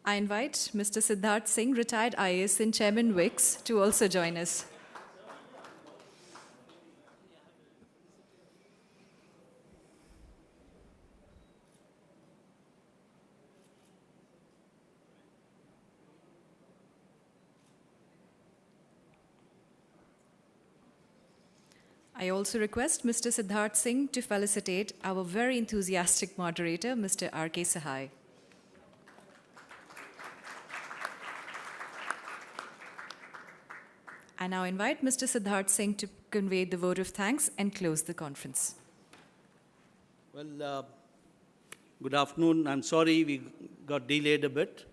I invite Mr. Siddharth Singh, retired IAS and Chairman WICS, to also join us. I also request Mr. Siddharth Singh to felicitate our very enthusiastic moderator, Mr. R.K. Sahai. I now invite Mr. Siddharth Singh to convey the vote of thanks and close the conference. Well, good afternoon. I'm sorry we got delayed a bit.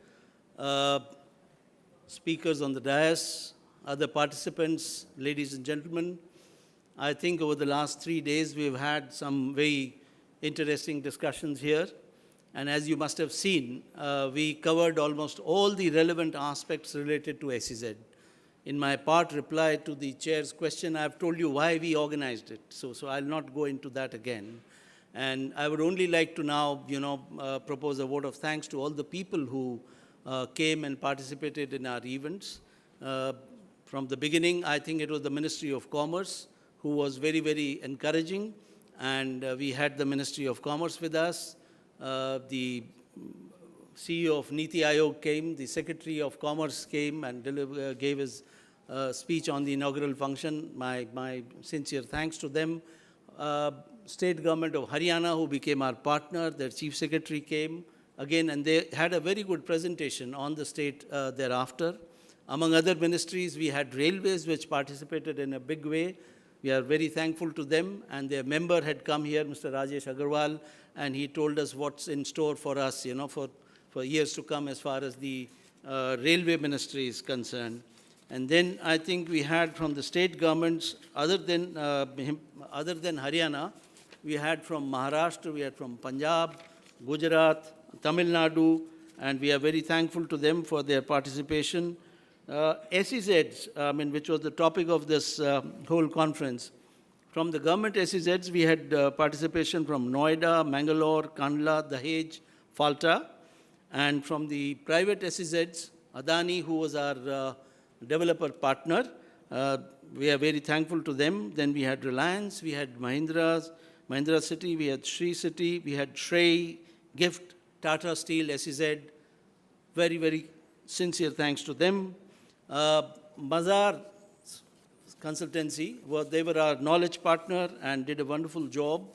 Speakers on the dais, other participants, ladies and gentlemen, I think over the last 3 days we've had some very interesting discussions here. And as you must have seen, we covered almost all the relevant aspects related to SEZ. In my part reply to the chair's question, I've told you why we organized it. So I'll not go into that again. And I would only like to now, propose a vote of thanks to all the people who came and participated in our events. From the beginning, I think it was the Ministry of Commerce who was very, very encouraging. And we had the Ministry of Commerce with us. The CEO of Niti Aayog came, the Secretary of Commerce came and gave his speech on the inaugural function. My sincere thanks to them. State government of Haryana, who became our partner, their Chief Secretary came again, and they had a very good presentation on the state thereafter. Among other ministries, we had railways, which participated in a big way. We are very thankful to them, and their member had come here, Mr. Rajesh Agarwal, and he told us what's in store for us, for years to come as far as the railway ministry is concerned. And then I think we had from the state governments, other than Haryana, we had from Maharashtra, we had from Punjab, Gujarat, Tamil Nadu, and we are very thankful to them for their participation. SEZs, which was the topic of this whole conference. From the government SEZs, we had participation from Noida, Mangalore, Kandla, Dahej, Falta. And from the private SEZs, Adani, who was our developer partner, we are very thankful to them. Then we had Reliance, we had Mahindra City, we had Shree City, we had Shrey, Gift, Tata Steel, SEZ. Very, very sincere thanks to them. Mazar Consultancy, they were our knowledge partner and did a wonderful job.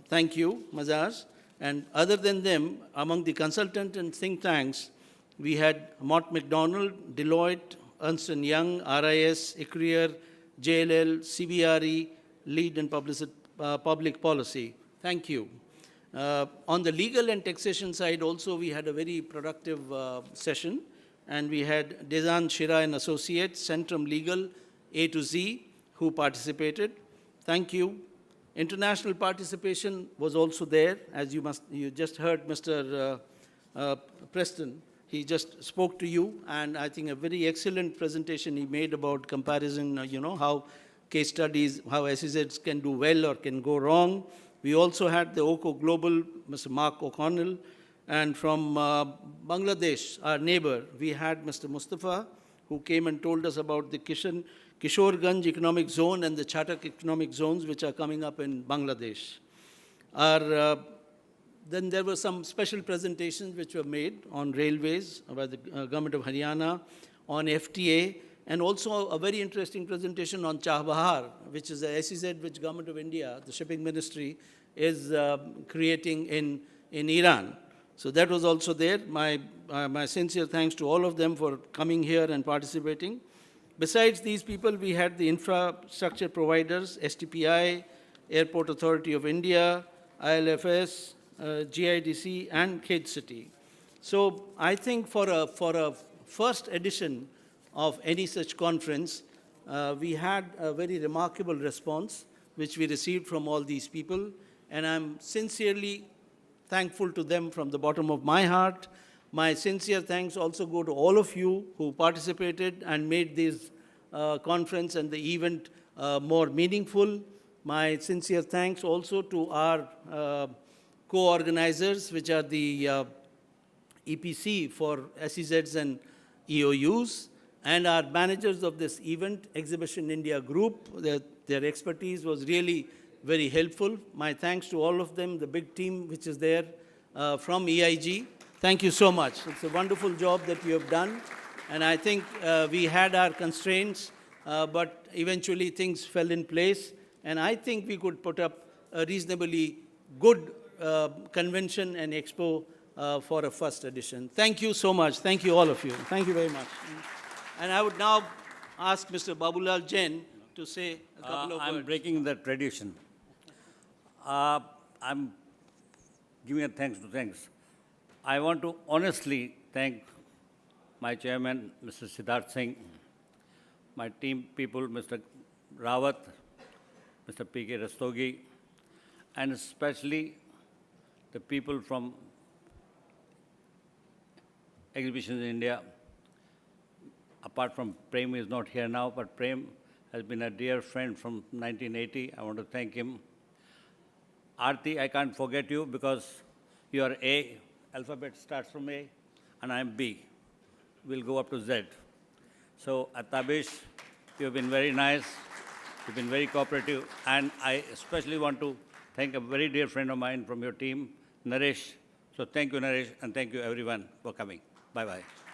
Thank you, Mazars. And other than them, among the consultant and think tanks, we had Mott MacDonald, Deloitte, Ernst & Young, RIS, ICRIER, JLL, CBRE, Lead in Public Policy. Thank you. On the legal and taxation side also, we had a very productive session. And we had Desan Shira and Associates, Centrum Legal, A to Z, who participated. Thank you. International participation was also there. As you just heard Mr. Preston, he just spoke to you, and I think a very excellent presentation he made about comparison, how case studies, how SEZs can do well or can go wrong. We also had the OCO Global, Mr. Mark O'Connell, and from Bangladesh, our neighbor, we had Mr. Mustafa, who came and told us about the Kishoreganj Economic Zone and the Chatak Economic Zones, which are coming up in Bangladesh. Then there were some special presentations which were made on railways by the government of Haryana, on FTA, and also a very interesting presentation on Chahbahar, which is a SEZ which government of India, the shipping ministry, is creating in Iran. So that was also there. My sincere thanks to all of them for coming here and participating. Besides these people, we had the infrastructure providers, STPI, Airport Authority of India, ILFS, GIDC, and GEZ City. So I think for a first edition of any such conference, we had a very remarkable response, which we received from all these people. And I'm sincerely thankful to them from the bottom of my heart. My sincere thanks also go to all of you who participated and made this conference and the event more meaningful. My sincere thanks also to our co-organizers, which are the EPC for SEZs and EOUs, and our managers of this event, Exhibition India Group. Their expertise was really very helpful. My thanks to all of them, the big team which is there from EIG. Thank you so much. It's a wonderful job that you have done. And I think we had our constraints, but eventually things fell in place. And I think we could put up a reasonably good convention and expo for a first edition. Thank you so much. Thank you, all of you. Thank you very much. And I would now ask Mr. Babulal Jain to say a couple of words. I'm breaking the tradition. I'm giving a thanks. I want to honestly thank my chairman, Mr. Siddharth Singh, my team people, Mr. Rawat, Mr. P.K. Rastogi, and especially the people from Exhibitions in India. Apart from Prem, is not here now, but Prem has been a dear friend from 1980. I want to thank him. Aarti, I can't forget you because you are A, alphabet starts from A, and I'm B. We'll go up to Z. So, Atabish, you have been very nice. You've been very cooperative. And I especially want to thank a very dear friend of mine from your team, Naresh. So thank you, Naresh, and thank you everyone for coming. Bye-bye.